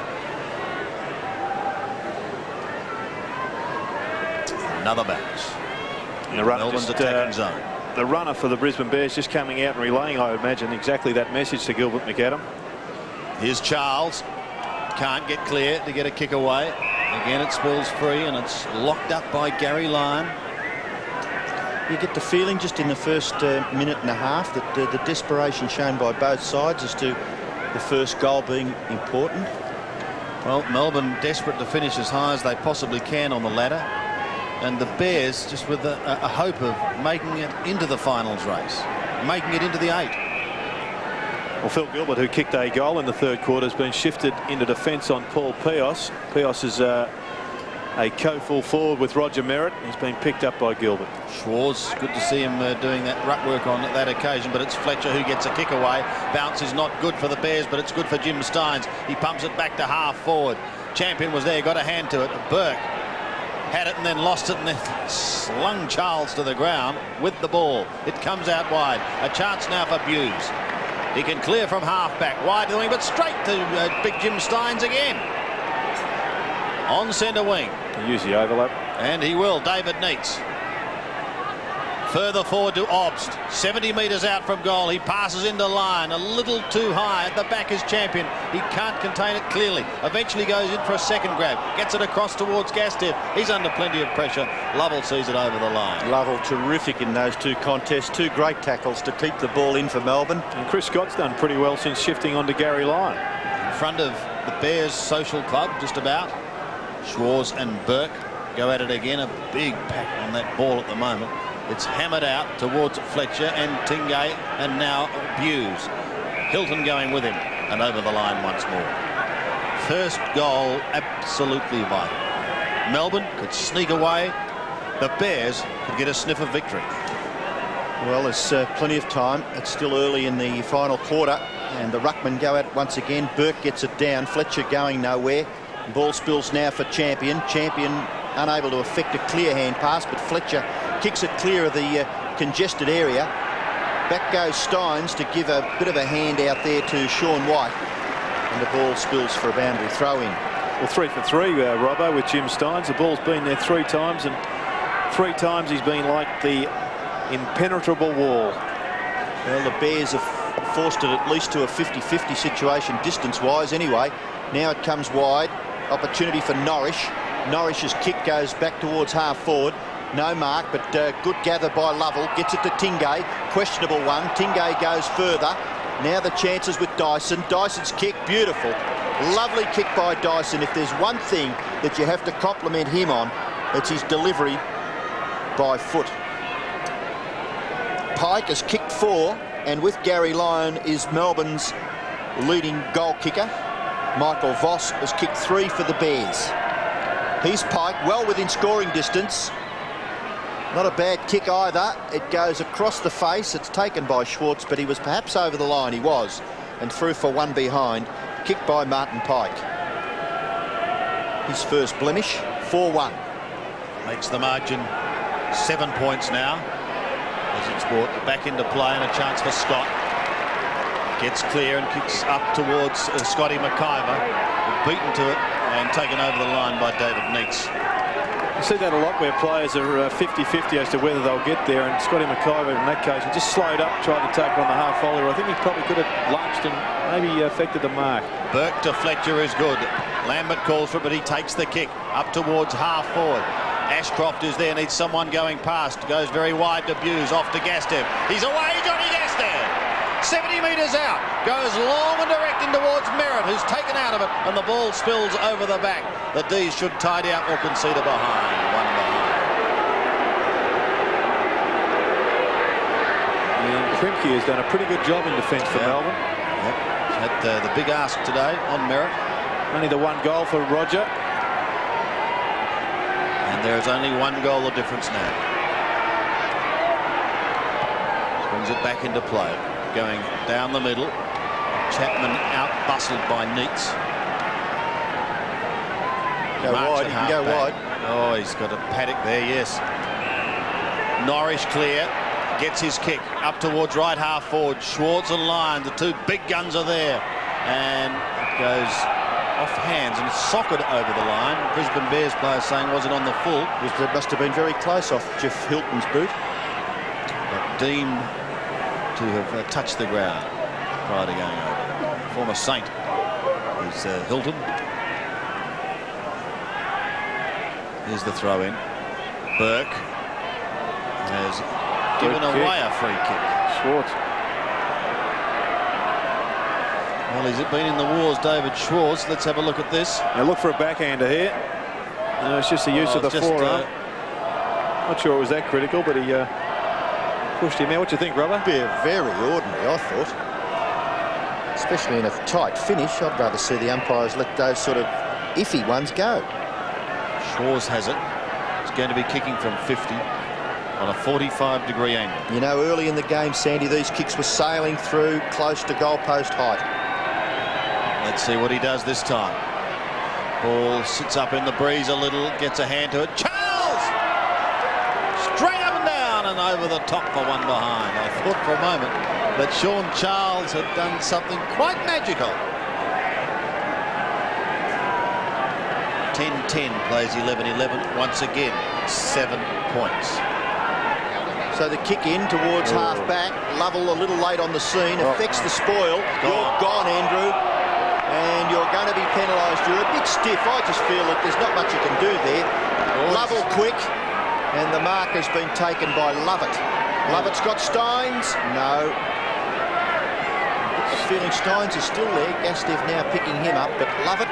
Another bounce. And the runner Melbourne's just, attacking zone. The runner for the Brisbane Bears just coming out and relaying, I imagine, exactly that message to Gilbert McAdam. Here's Charles. Can't get clear to get a kick away. Again, it spills free and it's locked up by Gary Lyon. You get the feeling just in the first minute and a half that the desperation shown by both sides as to the first goal being important. Well, Melbourne desperate to finish as high as they possibly can on the ladder, and the Bears just with a hope of making it into the finals race, making it into the 8. Well, Phil Gilbert, who kicked a goal in the third quarter, has been shifted into defence on Paul Pios. Pios is a co-full forward with Roger Merritt. He's been picked up by Gilbert. Schwartz, good to see him doing that rut work on that occasion, but it's Fletcher who gets a kick away. Bounce is not good for the Bears, but it's good for Jim Steins. He pumps it back to half forward. Champion was there, got a hand to it. Burke had it and then lost it and then slung Charles to the ground with the ball. It comes out wide. A chance now for Buse. He can clear from half-back, wide to the wing, but straight to big Jim Steins again. On centre wing. He'll use the overlap. And he will. David Neitz. Further forward to Obst. 70 metres out from goal. He passes into line. A little too high. At the back is Champion. He can't contain it clearly. Eventually goes in for a second grab. Gets it across towards Gastev. He's under plenty of pressure. Lovell sees it over the line. Lovell terrific in those two contests. Two great tackles to keep the ball in for Melbourne. And Chris Scott's done pretty well since shifting onto Gary Lyon. In front of the Bears Social Club, just about. Schwartz and Burke go at it again. A big pack on that ball at the moment. It's hammered out towards Fletcher and Tingay, and now Buse. Hilton going with him and over the line once more. First goal absolutely vital. Melbourne could sneak away. The Bears could get a sniff of victory. Well, there's plenty of time. It's still early in the final quarter, and the ruckmen go at it once again. Burke gets it down. Fletcher going nowhere. Ball spills now for Champion. Champion unable to effect a clear hand pass, but Fletcher kicks it clear of the congested area. Back goes Steins to give a bit of a hand out there to Sean White, and the ball spills for a boundary throw in. Well, 3 for 3, Robbo, with Jim Steins. The ball's been there 3 times, and 3 times he's been like the impenetrable wall. Well, the Bears have forced it at least to a 50-50 situation distance-wise anyway. Now it comes wide. opportunity for Norrish. Norrish's kick goes back towards half forward. No mark, but good gather by Lovell. Gets it to Tingay. Questionable one. Tingay goes further. Now the chances with Dyson. Dyson's kick, beautiful. Lovely kick by Dyson. If there's one thing that you have to compliment him on, it's his delivery by foot. Pike has kicked 4, and with Gary Lyon is Melbourne's leading goal kicker. Michael Voss has kicked 3 for the Bears. He's Pike, well within scoring distance. Not a bad kick either. It goes across the face. It's taken by Schwartz, but he was perhaps over the line. He was, and through for one behind. Kicked by Martin Pike. His first blemish, 4-1. Makes the margin 7 points now, as it's brought back into play, and a chance for Scott. Gets clear and kicks up towards Scotty McIver, beaten to it and taken over the line by David Neitz. You see that a lot where players are 50-50 as to whether they'll get there, and Scotty McIver in that case, he just slowed up, tried to take on the half volley. I think he probably could have lunged and maybe affected the mark. Burke to Fletcher is good. Lambert calls for it, but he takes the kick up towards half forward. Ashcroft is there, needs someone going past. Goes very wide to Buse, off to Gastev. He's away, Johnny Gastev! 70 metres out, goes long and direct in towards Merritt, who's taken out of it, and the ball spills over the back. The D's should tidy up or concede a behind. 1 behind. And Primke has done a pretty good job in defence for Melbourne. Yep. Had the big ask today on Merritt. Only the 1 goal for Roger. And there is only 1 goal of difference now. Brings it back into play. Going down the middle. Chapman out bustled by Neitz. Go wide, he can go wide. Oh, he's got a paddock there, yes. Norrish clear. Gets his kick up towards right half forward. Schwartz and Lyon, the 2 big guns are there. And it goes off hands and socket over the line. Brisbane Bears player saying was it on the full. It must have been very close off Jeff Hilton's boot. But deemed to have touched the ground prior to going over. Former Saint is Hilton. Here's the throw in. Burke has given away a free kick. Schwartz. Well, he's been in the wars, David Schwartz. Let's have a look at this. Now look for a backhander here. No, it's just the use of the forearm. Not sure it was that critical, but he pushed him out. What do you think, Robert? Very ordinary, I thought. Especially in a tight finish. I'd rather see the umpires let those sort of iffy ones go. Schwartz has it. He's going to be kicking from 50 on a 45-degree angle. You know, early in the game, Sandy, these kicks were sailing through close to goalpost height. Let's see what he does this time. Ball sits up in the breeze a little, gets a hand to it. Charles! Straight up and down and over the top for 1 behind. I thought for a moment that Sean Charles had done something quite magical. 10-10 plays 11-11. Once again, 7 points. So the kick in towards half back. Lovell a little late on the scene. Affects the spoil. You're gone, Andrew. And you're going to be penalised. You're a bit stiff. I just feel that there's not much you can do there. Lovell quick. And the mark has been taken by Lovett. Lovett's got Steins. No. I'm feeling Steins is still there. Gastev now picking him up. But Lovett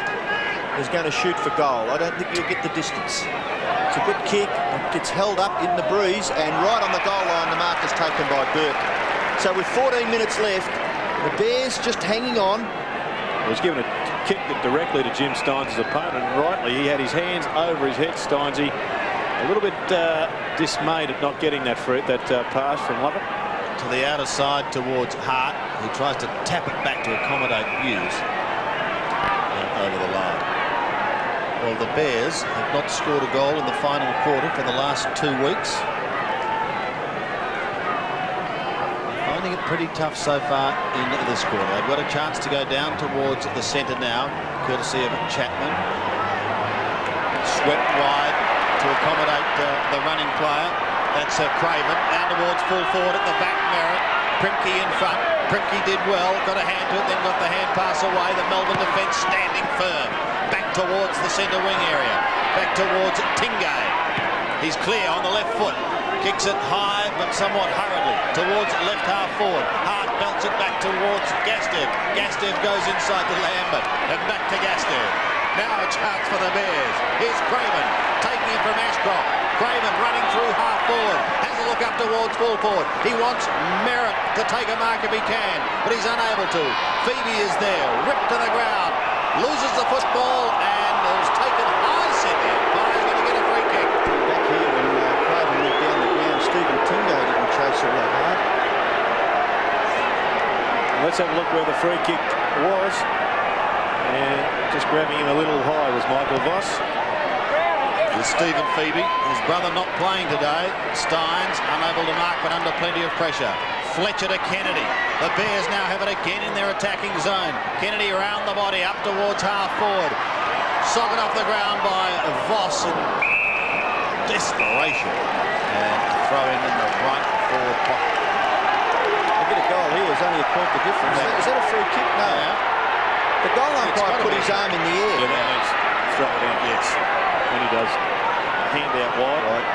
is going to shoot for goal. I don't think you'll get the distance. It's a good kick. It gets held up in the breeze. And right on the goal line, the mark is taken by Burke. So with 14 minutes left, the Bears just hanging on. He was given a kick directly to Jim Steins' opponent, and rightly he had his hands over his head. Steinsy a little bit dismayed at not getting that pass from Lovett. To the outer side towards Hart, who tries to tap it back to accommodate Hughes. Over the line. Well, the Bears have not scored a goal in the final quarter for the last 2 weeks. Finding it pretty tough so far in this quarter. They've got a chance to go down towards the centre now, courtesy of Chapman. Swept wide to accommodate the running player. That's Craven. Down towards full forward at the back, Merritt. Primke in front. Primke did well, got a hand to it, then got the hand pass away. The Melbourne defence standing firm. Back towards the centre wing area. Back towards Tingay. He's clear on the left foot. Kicks it high but somewhat hurriedly towards left half forward. Hart belts it back towards Gastev. Gastev goes inside to Lambert and back to Gastev. Now a chance for the Bears. Here's Craven taking it from Ashcroft. Craven running through half forward. Has a look up towards full forward. He wants Merritt to take a mark if he can, but he's unable to. Phoebe is there, ripped to the ground. Loses the football and it was taken high set there. He's going to get a free kick. Back here when Craven went down the ground, Stephen Tingay didn't chase all that hard. Let's have a look where the free kick was. And just grabbing him a little high was Michael Voss. With Stephen Phoebe, his brother not playing today. Steins unable to mark but under plenty of pressure. Fletcher to Kennedy. The Bears now have it again in their attacking zone. Kennedy around the body up towards half forward. Socket off the ground by Voss in desperation. And throw in the right forward pocket. They get a goal here. There's only a point of difference. Is that a free kick? No. Yeah. The goal umpire put his arm in the air. Yeah, that means throw it in. Yes. When he does hand out wide. Right.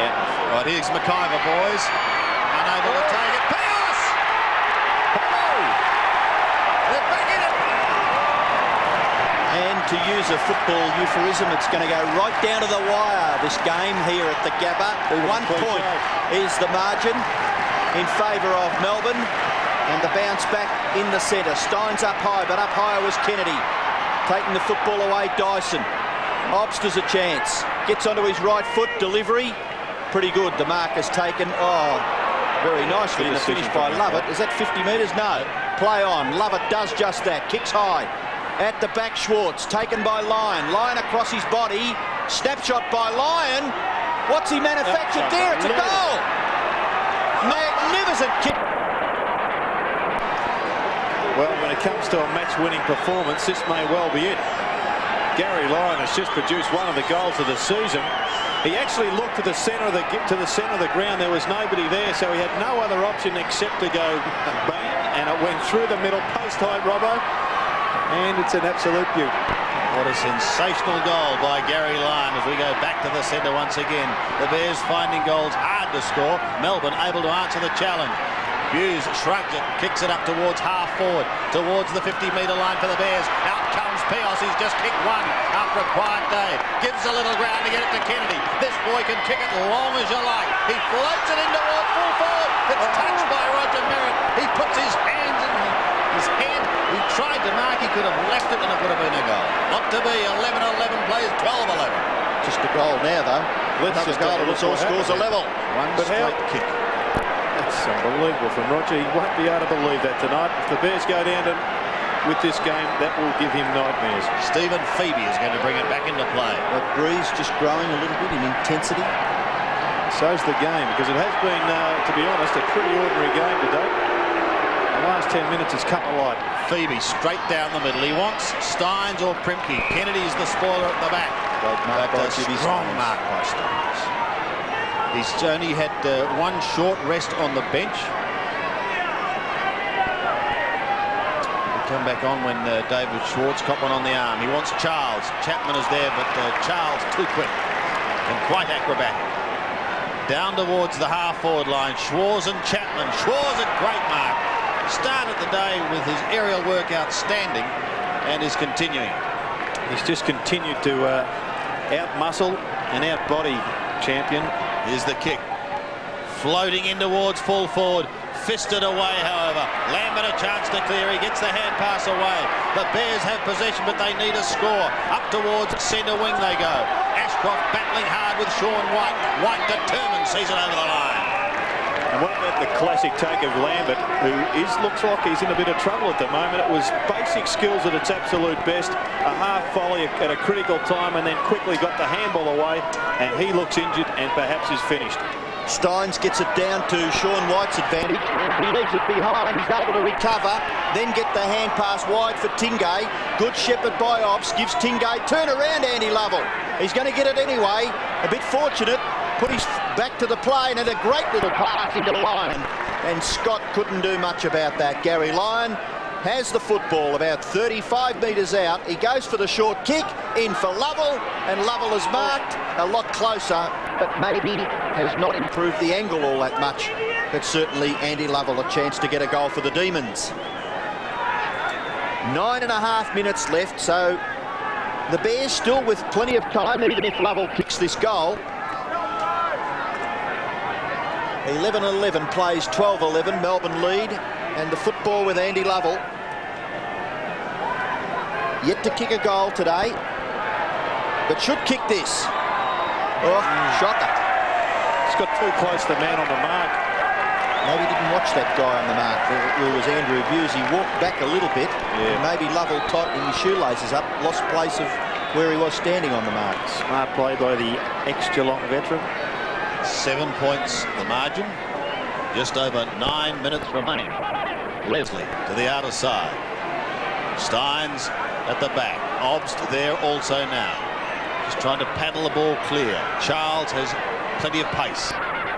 Right, here's McIver, boys. Unable to take it. Pass! Oh! They're back in it! And to use a football euphemism, it's going to go right down to the wire, this game here at the Gabba. 1 point is the margin in favour of Melbourne. And the bounce back in the centre. Steins up high, but up higher was Kennedy. Taking the football away, Dyson. Obster's a chance. Gets onto his right foot, delivery. Pretty good. The mark is taken. Oh, very nicely. And the finish by Lovett. Is that 50 metres? No. Play on. Lovett does just that. Kicks high. At the back, Schwartz. Taken by Lyon. Lyon across his body. Snapshot by Lyon. What's he manufactured there? It's a goal. Magnificent kick. Well, when it comes to a match-winning performance, this may well be it. Gary Lyon has just produced one of the goals of the season. He actually looked to the centre of the ground. There was nobody there, so he had no other option except to go bang, and it went through the middle, post-height, Robbo, and it's an absolute beauty. What a sensational goal by Gary Lyon as we go back to the centre once again. The Bears finding goals hard to score. Melbourne able to answer the challenge. Hughes shrugs it, kicks it up towards half forward, towards the 50-metre line for the Bears. Out comes Pios, he's just kicked one after a quiet day. Gives a little ground to get it to Kennedy. This boy can kick it long as you like. He floats it in towards full forward. It's touched by Roger Merritt. He puts his hands in his hand. He tried to mark, he could have left it and it would have been a goal. Not to be. 11-11 plays, 12-11. Just a goal now, though. Another goal and it's all scores a level. One straight kick. That's unbelievable from Roger. He won't be able to believe that tonight. If the Bears go down with this game, that will give him nightmares. Stephen Phoebe is going to bring it back into play. The breeze just growing a little bit in intensity. So's the game, because it has been, to be honest, a pretty ordinary game today. The last 10 minutes has come alive. Phoebe straight down the middle. He wants Steins or Primke. Kennedy's the spoiler at the back. But a strong mark by Steins. He's only had one short rest on the bench. He'll come back on when David Schwartz caught one on the arm. He wants Charles. Chapman is there, but Charles too quick and quite acrobatic. Down towards the half-forward line. Schwartz and Chapman. Schwartz a great mark. Started the day with his aerial work outstanding and is continuing. He's just continued to out-muscle and out-body champion. Here's the kick. Floating in towards full forward. Fisted away, however. Lambert a chance to clear. He gets the hand pass away. The Bears have possession, but they need a score. Up towards centre wing they go. Ashcroft battling hard with Sean White. White determined, sees it over the line. And what about the classic take of Lambert, who looks like he's in a bit of trouble at the moment. It was basic skills at its absolute best. A half volley at a critical time and then quickly got the handball away. And he looks injured and perhaps is finished. Steins gets it down to Sean White's advantage. He leaves it behind. He's able to recover. Then get the hand pass wide for Tingay. Good shepherd by Ops. Gives Tingay. Turn around, Andy Lovell. He's going to get it anyway. A bit fortunate. Put his back to the play and had a great little pass into the line. And Scott couldn't do much about that. Gary Lyon has the football about 35 metres out. He goes for the short kick, in for Lovell, and Lovell is marked a lot closer, but maybe has not improved the angle all that much. But certainly Andy Lovell a chance to get a goal for the Demons. 9.5 minutes left, so the Bears still with plenty of time, even if Lovell kicks this goal. 11-11 plays 12-11, Melbourne lead, and the football with Andy Lovell. Yet to kick a goal today, but should kick this. Oh, shocker. It's got too close to the man on the mark. Maybe didn't watch that guy on the mark. It was Andrew Hughes. He walked back a little bit. Yeah. Maybe Lovell tightening his shoelaces up, lost place of where he was standing on the mark. Smart play by the ex-Geelong veteran. 7 points the margin. Just over 9 minutes remaining. Leslie to the outer side. Steins at the back. Obst there also now. Just trying to paddle the ball clear. Charles has plenty of pace.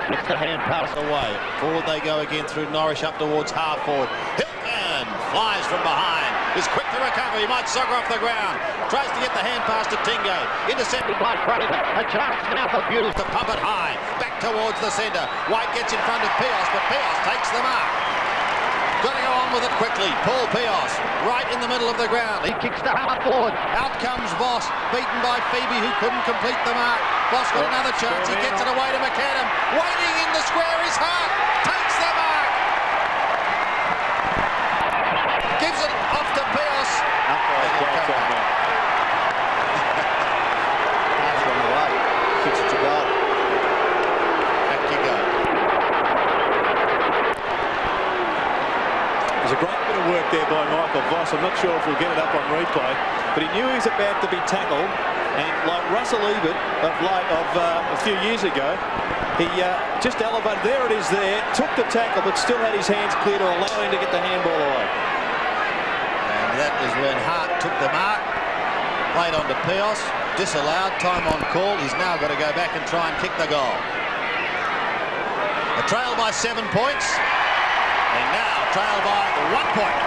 It's the hand pass away. Forward they go again through Norwich up towards half forward. Hilton flies from behind. Is quick to recover. He might soccer off the ground. Tries to get the hand pass to Tingo. Intercepted by Fraser. A chance now for Hughes to pump it high. Back towards the centre. White gets in front of Pios, but Pios takes the mark. Got to go on with it quickly. Paul Pios right in the middle of the ground. He kicks the half forward. Out comes Voss, beaten by Phoebe, who couldn't complete the mark. Voss got another chance. He gets it away to McAdam. Waiting in the square is Hart. Takes the mark. Gives it off to Pios. That's on the way. Kicks it to goal. Back you go. There's a great bit of work there by Michael Voss. I'm not sure if we'll get it up on replay, but he knew he was about to be tackled, and like Russell Ebert of a few years ago, he just elevated. There it is there, took the tackle, but still had his hands clear to allow him to get the handball away. And that is when Hart took the mark. Played on to Pios. Disallowed. Time on call. He's now got to go back and try and kick the goal. A trail by 7 points. And now trail by 1 point.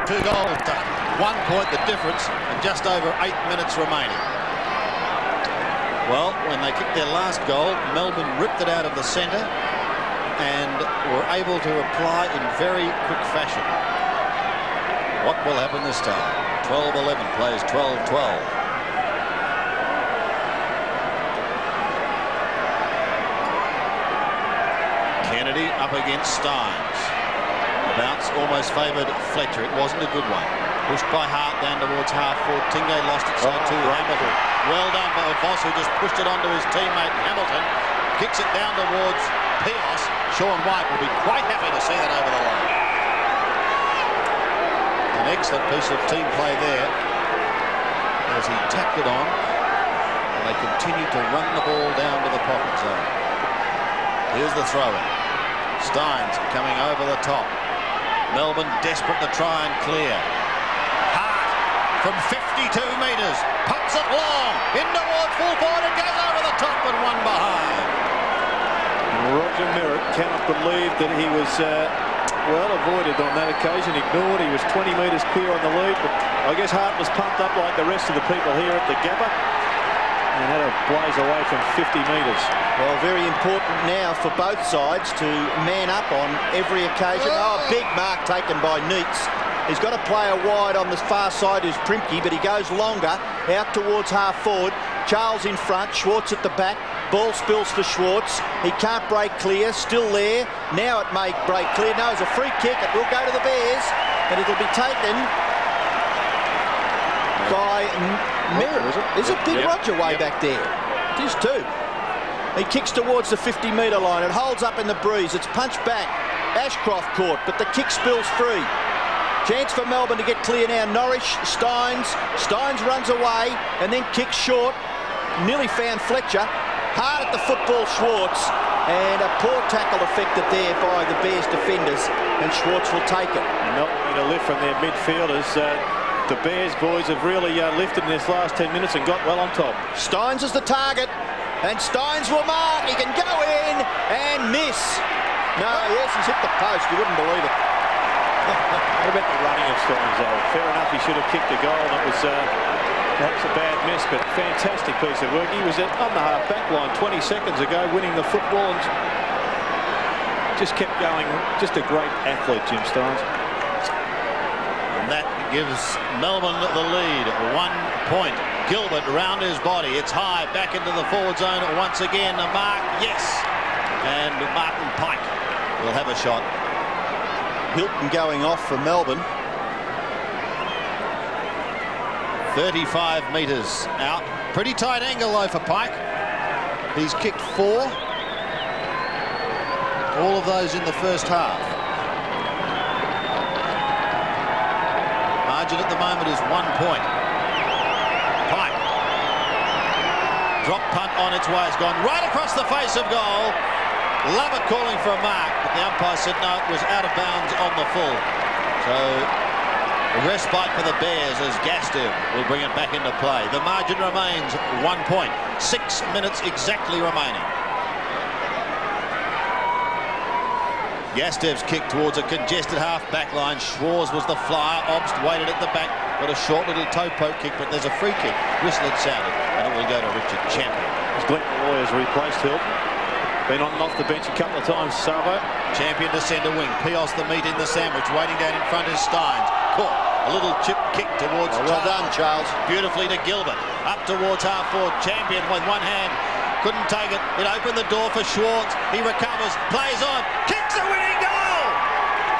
2 goals done. 1 point the difference, and just over 8 minutes remaining. Well, when they kicked their last goal, Melbourne ripped it out of the centre and were able to reply in very quick fashion. What will happen this time? 12-11 plays 12-12. Kennedy up against Steins. The bounce almost favoured Fletcher. It wasn't a good one. Pushed by Hart down towards half forward. Tingay lost it side to Hamilton. Well done by Voss, who just pushed it onto his teammate Hamilton. Kicks it down towards Pios. Sean White will be quite happy to see that over the line. An excellent piece of team play there as he tapped it on, and they continue to run the ball down to the pocket zone. Here's the throw-in. Steins coming over the top. Melbourne desperate to try and clear. Hart from 52 metres pumps it long in towards full forward. It goes over the top and one behind. Roger Merritt cannot believe that he was well avoided on that occasion. Ignored. He was 20 metres clear on the lead, but I guess Hart was pumped up like the rest of the people here at the Gabba and had a blaze away from 50 metres. Well, very important now for both sides to man up on every occasion. Oh, big mark taken by Neitz. He's got a player wide on the far side who's Primke, but he goes longer out towards half forward. Charles in front, Schwartz at the back. Ball spills for Schwartz. He can't break clear, still there. Now it may break clear. No, it's a free kick. It will go to the Bears, and it'll be taken by Merritt. Is it Big Roger way back there? It is too. He kicks towards the 50-metre line. It holds up in the breeze. It's punched back. Ashcroft caught, but the kick spills free. Chance for Melbourne to get clear now. Norwich, Steins. Steins runs away and then kicks short. Nearly found Fletcher. Hard at the football, Schwartz. And a poor tackle affected there by the Bears defenders. And Schwartz will take it. Not need a lift from their midfielders. The Bears boys have really lifted in this last 10 minutes and got well on top. Steins is the target. And Steins will mark. He can go in and miss. No, yes, he's hit the post. You wouldn't believe it. What about the running of Stynes, though? Fair enough, he should have kicked a goal. And it was perhaps a bad miss, but fantastic piece of work. He was on the half-back line 20 seconds ago, winning the football and just kept going. Just a great athlete, Jim Stynes. And that gives Melbourne the lead. 1 point. Gilbert round his body. It's high back into the forward zone once again. A mark, yes. And Martin Pike will have a shot. Hilton going off for Melbourne. 35 metres out. Pretty tight angle though for Pike. He's kicked 4. All of those in the first half. Margin at the moment is 1 point. Pike. Drop punt on its way. It's gone right across the face of goal. Love it calling for a mark, but the umpire said no, it was out of bounds on the full. So a respite for the Bears as Gastev will bring it back into play. The margin remains 1 point. 6 minutes exactly remaining. Gastev's kick towards a congested half-back line. Schwarz was the flyer. Obst waited at the back. Got a short little toe poke kick, but there's a free kick. Whistle it sounded, and it will go to Richard Champion. Glenn Malloy has replaced Hilton. Been on and off the bench a couple of times, Savo. Champion to centre wing. Pios the meat in the sandwich. Waiting down in front is Stynes. Caught. A little chip kick towards well done, Charles. Beautifully to Gilbert. Up towards half forward. Champion with one hand. Couldn't take it. It opened the door for Schwarz. He recovers. Plays on. Kicks a winning goal.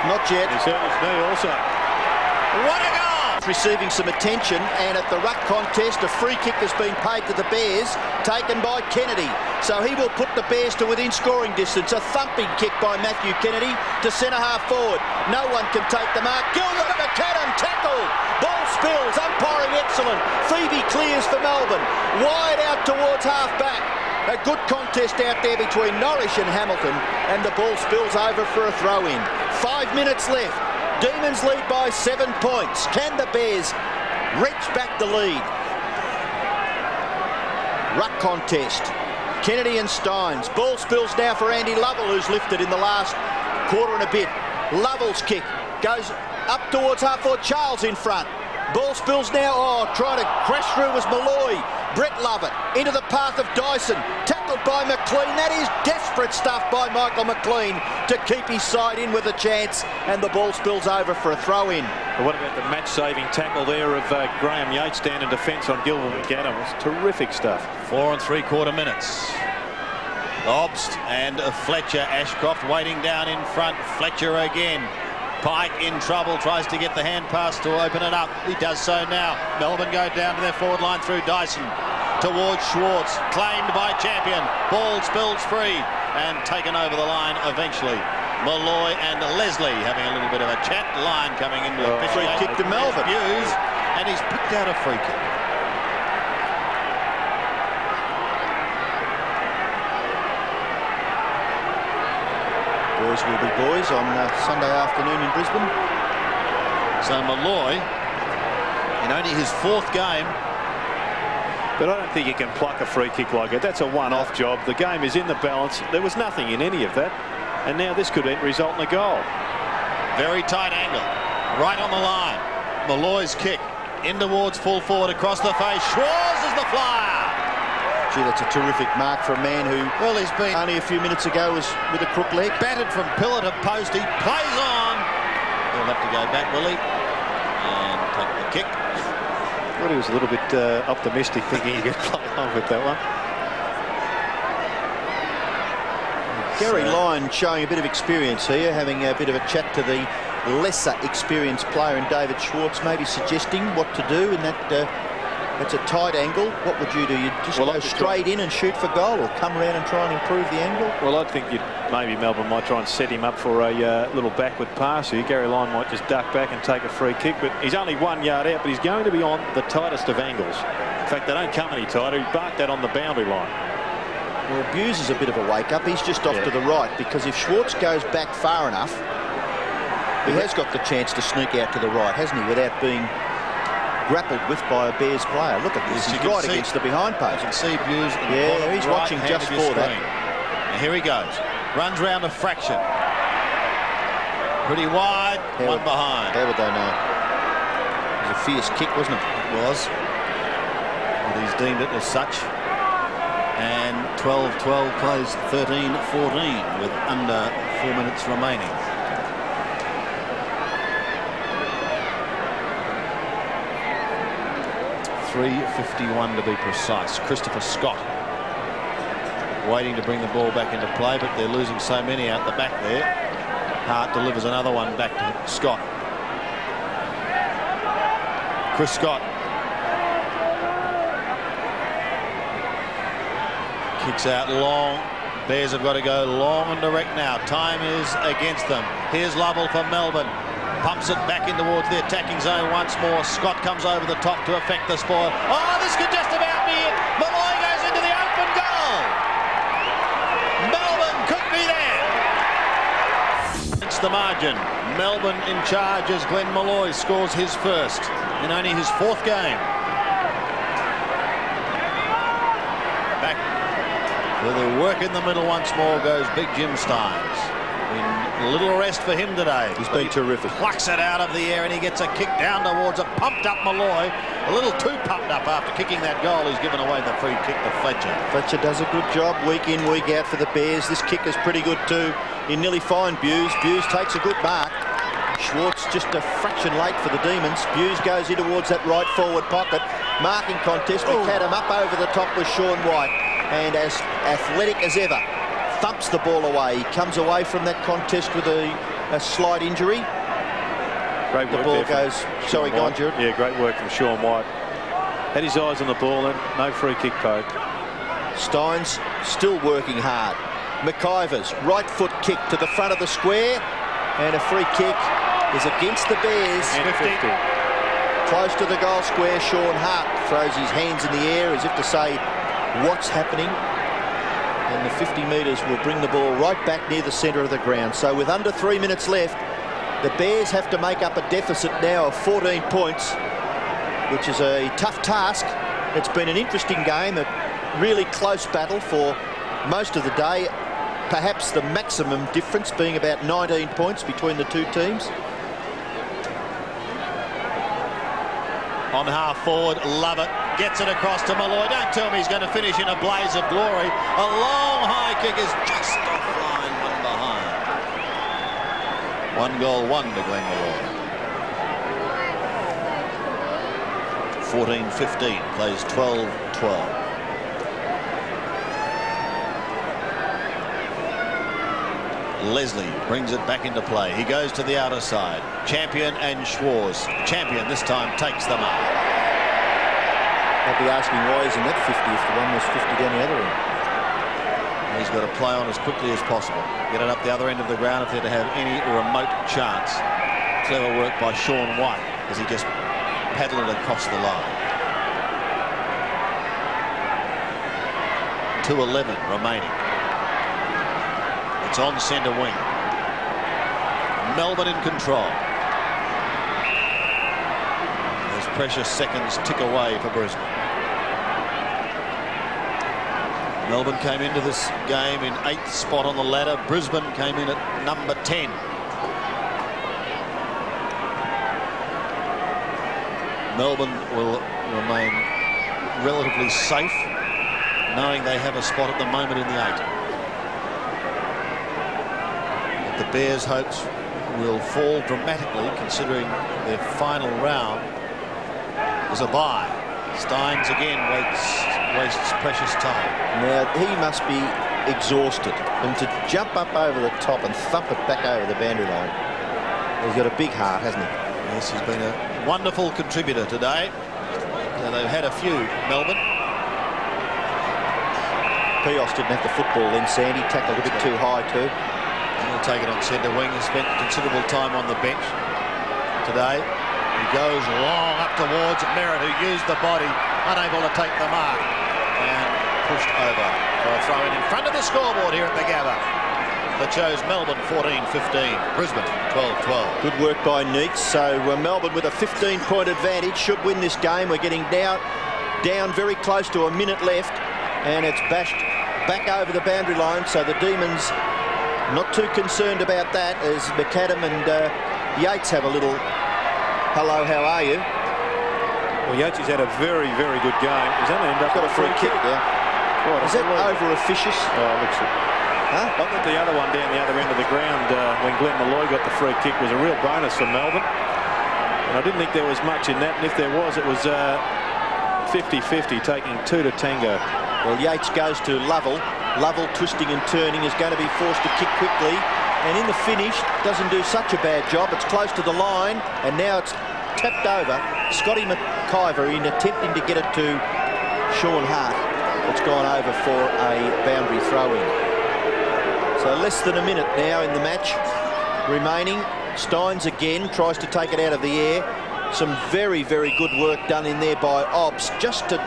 Not yet. He's hurt his knee also. What a goal. Receiving some attention, and at the ruck contest a free kick has been paid to the Bears, taken by Kennedy, so he will put the Bears to within scoring distance. A thumping kick by Matthew Kennedy to centre half forward. No one can take the mark. Gilbert at the cannon, tackle, ball spills, umpiring excellent. Phoebe clears for Melbourne, wide out towards half back. A good contest out there between Norrish and Hamilton, and the ball spills over for a throw in. 5 minutes left. Demons lead by 7 points. Can the Bears reach back the lead? Ruck contest. Kennedy and Stynes. Ball spills now for Andy Lovell, who's lifted in the last quarter and a bit. Lovell's kick goes up towards half forward. Charles in front. Ball spills now. Oh, trying to crash through was Malloy. Brett Lovett into the path of Dyson. Tackled by McLean. That is desperate stuff by Michael McLean to keep his side in with a chance. And the ball spills over for a throw-in. But what about the match-saving tackle there of Graham Yates down in defence on Gilbert McGann? It was terrific stuff. 4 3/4 minutes. Obst and Fletcher. Ashcroft waiting down in front. Fletcher again. Pike in trouble, tries to get the hand pass to open it up. He does so now. Melbourne go down to their forward line through Dyson. Towards Schwarz, claimed by Champion. Ball spills free and taken over the line eventually. Malloy and Leslie having a little bit of a chat. Line coming into a free kick to Melbourne. And he's picked out a free kick. Boys will be boys on Sunday afternoon in Brisbane. So Malloy, in only his 4th game. But I don't think you can pluck a free kick like that. That's a one-off job. The game is in the balance. There was nothing in any of that. And now this could result in a goal. Very tight angle. Right on the line. Malloy's kick. In towards full forward across the face. Schwarz is the flyer. Gee, that's a terrific mark for a man who, well, he's been only a few minutes ago was with a crook leg. Battered from pillar to post. He plays on. He'll have to go back, will he? And take the kick. I thought he was a little bit optimistic, thinking he could play on with that one. Gary Lyon showing a bit of experience here, having a bit of a chat to the lesser experienced player in David Schwarz, maybe suggesting what to do in that. That's a tight angle. What would you do? You'd just go straight in and shoot for goal, or come around and try and improve the angle? Well, I think maybe Melbourne might try and set him up for a little backward pass here. Gary Lyon might just duck back and take a free kick, but he's only 1 yard out, but he's going to be on the tightest of angles. In fact, they don't come any tighter. He barked that on the boundary line. Well, Buse is a bit of a wake-up. He's just off to the right, because if Schwarz goes back far enough, he has got the chance to sneak out to the right, hasn't he, without being grappled with by a Bears player. Look at this. He's right against the behind post. You can see Buse. Yeah, he's watching just for that. And here he goes. Runs round a fraction. Pretty wide, one behind. How would they know? It was a fierce kick, wasn't it? It was. But he's deemed it as such. And 12-12 plays 13-14 with under 4 minutes remaining. .351 to be precise. Christopher Scott waiting to bring the ball back into play, but they're losing so many out the back there. Hart delivers another one back to Scott. Chris Scott kicks out long. Bears have got to go long and direct now. Time is against them. Here's Lovell for Melbourne. Pumps it back in towards the attacking zone once more. Scott comes over the top to affect the spoil. Oh, this could just about be it. Malloy goes into the open goal. Melbourne could be there. It's the margin. Melbourne in charge as Glenn Malloy scores his first in only his fourth game. Back with a work in the middle once more goes Big Jim Stynes. In little rest for him today. He's been terrific. Plucks it out of the air and he gets a kick down towards a pumped up Malloy. A little too pumped up after kicking that goal. He's given away the free kick to Fletcher. Fletcher does a good job week in, week out for the Bears. This kick is pretty good too. He nearly fined Buse. Buse takes a good mark. Schwartz just a fraction late for the Demons. Buse goes in towards that right forward pocket. Marking contest. McAdam up over the top with Sean White. And as athletic as ever, thumps the ball away. He comes away from that contest with a slight injury. Great work. The ball goes. Sorry, go on, Jared. Yeah, great work from Sean White. Had his eyes on the ball and no free kick poke. Stynes still working hard. McIver's right foot kick to the front of the square, and a free kick is against the Bears. 50. Close to the goal square, Sean Hart throws his hands in the air as if to say, what's happening? And the 50 metres will bring the ball right back near the centre of the ground. So with under 3 minutes left, the Bears have to make up a deficit now of 14 points, which is a tough task. It's been an interesting game, a really close battle for most of the day. Perhaps the maximum difference being about 19 points between the two teams. On half forward, Lovett gets it across to Malloy. Don't tell me he's going to finish in a blaze of glory. A long high kick is just offline, one behind. 1 goal, 1 to Glenn Malloy. 14-15, plays 12-12. Leslie brings it back into play. He goes to the outer side. Champion and Schwarz. Champion this time takes them up. I'd be asking why isn't that 50 if the one was 50 down the other end. He's got to play on as quickly as possible. Get it up the other end of the ground if they're to have any remote chance. Clever work by Sean White as he just paddled it across the line. 2:11 remaining. It's on centre wing. Melbourne in control. Those precious seconds tick away for Brisbane. Melbourne came into this game in 8th spot on the ladder. Brisbane came in at number 10. Melbourne will remain relatively safe, knowing they have a spot at the moment in the 8. The Bears' hopes will fall dramatically considering their final round is a bye. Stynes again wastes precious time. Now he must be exhausted, and to jump up over the top and thump it back over the boundary line, he's got a big heart, hasn't he? Yes, he's been a wonderful contributor today. They've had a few, Melbourne. Pios didn't have the football then, Sandy. Tackled a bit too high too. He'll take it on centre wing. He spent considerable time on the bench today. He goes long up towards Merritt, who used the body, unable to take the mark, and pushed over for a throw in front of the scoreboard here at the Gabba. That shows Melbourne 14-15, Brisbane 12-12. Good work by Neitz. So Melbourne with a 15-point advantage should win this game. We're getting down very close to a minute left, and it's bashed back over the boundary line. So the Demons Not too concerned about that as McAdam and Yates have a little hello, how are you? Well, Yates has had a very, very good game. He's only ended up Got with a free kick. Yeah. Right, is that over officious? Oh, looks it. Huh? I thought the other one down the other end of the ground when Glenn Malloy got the free kick was a real bonus for Melbourne. And I didn't think there was much in that, and if there was, it was 50-50, taking 2 to tango. Well, Yates goes to Lovell. Lovell, twisting and turning, is going to be forced to kick quickly. And in the finish, doesn't do such a bad job. It's close to the line, and now it's tapped over. Scotty McIver, in attempting to get it to Sean Hart, it's gone over for a boundary throw-in. So less than a minute now in the match remaining. Steins again tries to take it out of the air. Some very, very good work done in there by Obbs just to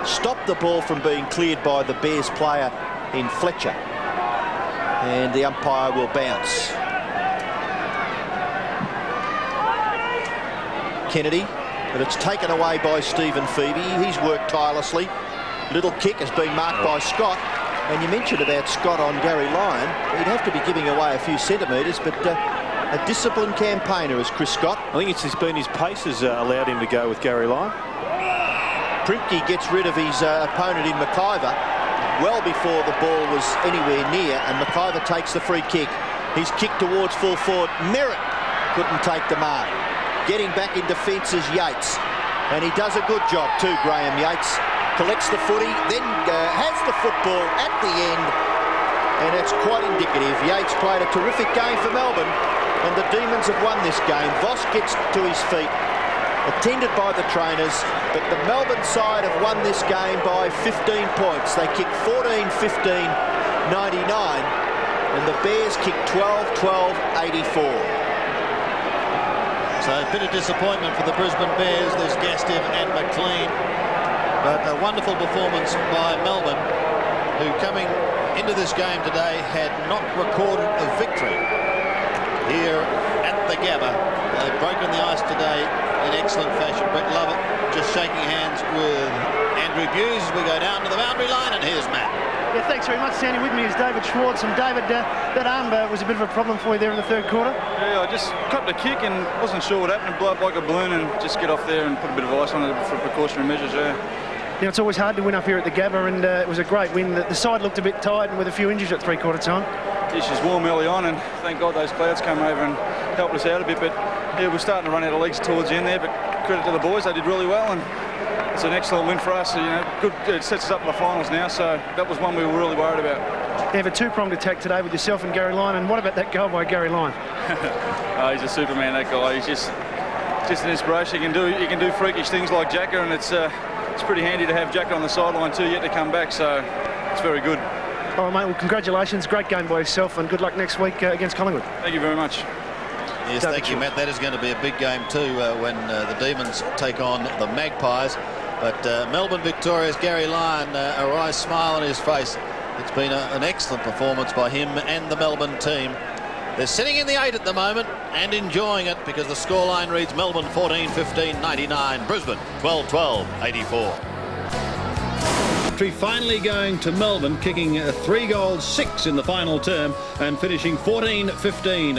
stop the ball from being cleared by the Bears player in Fletcher. And the umpire will bounce. Kennedy, but it's taken away by Stephen Phoebe. He's worked tirelessly. Little kick has been marked by Scott. And you mentioned about Scott on Gary Lyon. He'd have to be giving away a few centimetres, but a disciplined campaigner is Chris Scott. I think it's been his paces allowed him to go with Gary Lyon. Primke gets rid of his opponent in McIver well before the ball was anywhere near, and McIver takes the free kick. He's kicked towards full forward. Merritt couldn't take the mark. Getting back in defence is Yates, and he does a good job too, Graham Yates. Collects the footy, then has the football at the end, and it's quite indicative. Yates played a terrific game for Melbourne, and the Demons have won this game. Voss gets to his feet, attended by the trainers, but the Melbourne side have won this game by 15 points. They kicked 14-15, 99, and the Bears kicked 12-12, 84. So a bit of disappointment for the Brisbane Bears. There's Gastiff and McLean. But a wonderful performance by Melbourne, who coming into this game today had not recorded a victory here at the Gabba. They've broken the ice today in excellent fashion. Brett Lovett just shaking hands with Andrew Hughes as we go down to the boundary line, and here's Matt. Yeah, thanks very much, Sandy. With me is David Schwartz. And David, that armbar was a bit of a problem for you there in the third quarter? Yeah, I just copped a kick and wasn't sure what happened. Blow up like a balloon and just get off there and put a bit of ice on it for precautionary measures, yeah. You know, it's always hard to win up here at the Gabba, and it was a great win. The side looked a bit tired and with a few injuries at three-quarter time. Yeah, she's warm early on, and thank God those clouds came over and helped us out a bit. But yeah, we're starting to run out of legs towards the end there. But credit to the boys, they did really well, and it's an excellent win for us. So, you know, good. It sets us up for the finals now. So that was one we were really worried about. You have a two-pronged attack today with yourself and Gary Lyon. And what about that goal by Gary Lyon? Oh, he's a superman, that guy. He's just an inspiration. He can do freakish things like Jacker, and it's pretty handy to have Jacker on the sideline too, yet to come back, so it's very good. All right, mate, well, congratulations. Great game by yourself, and good luck next week against Collingwood. Thank you very much. Yes, thank you, Matt. That is going to be a big game too when the Demons take on the Magpies. But Melbourne Victoria's Gary Lyon, a wry smile on his face. It's been an excellent performance by him and the Melbourne team. They're sitting in the 8 at the moment and enjoying it because the scoreline reads Melbourne 14-15, 99, Brisbane 12-12, 84. Finally going to Melbourne, kicking 3 goals, 6 in the final term and finishing 14-15.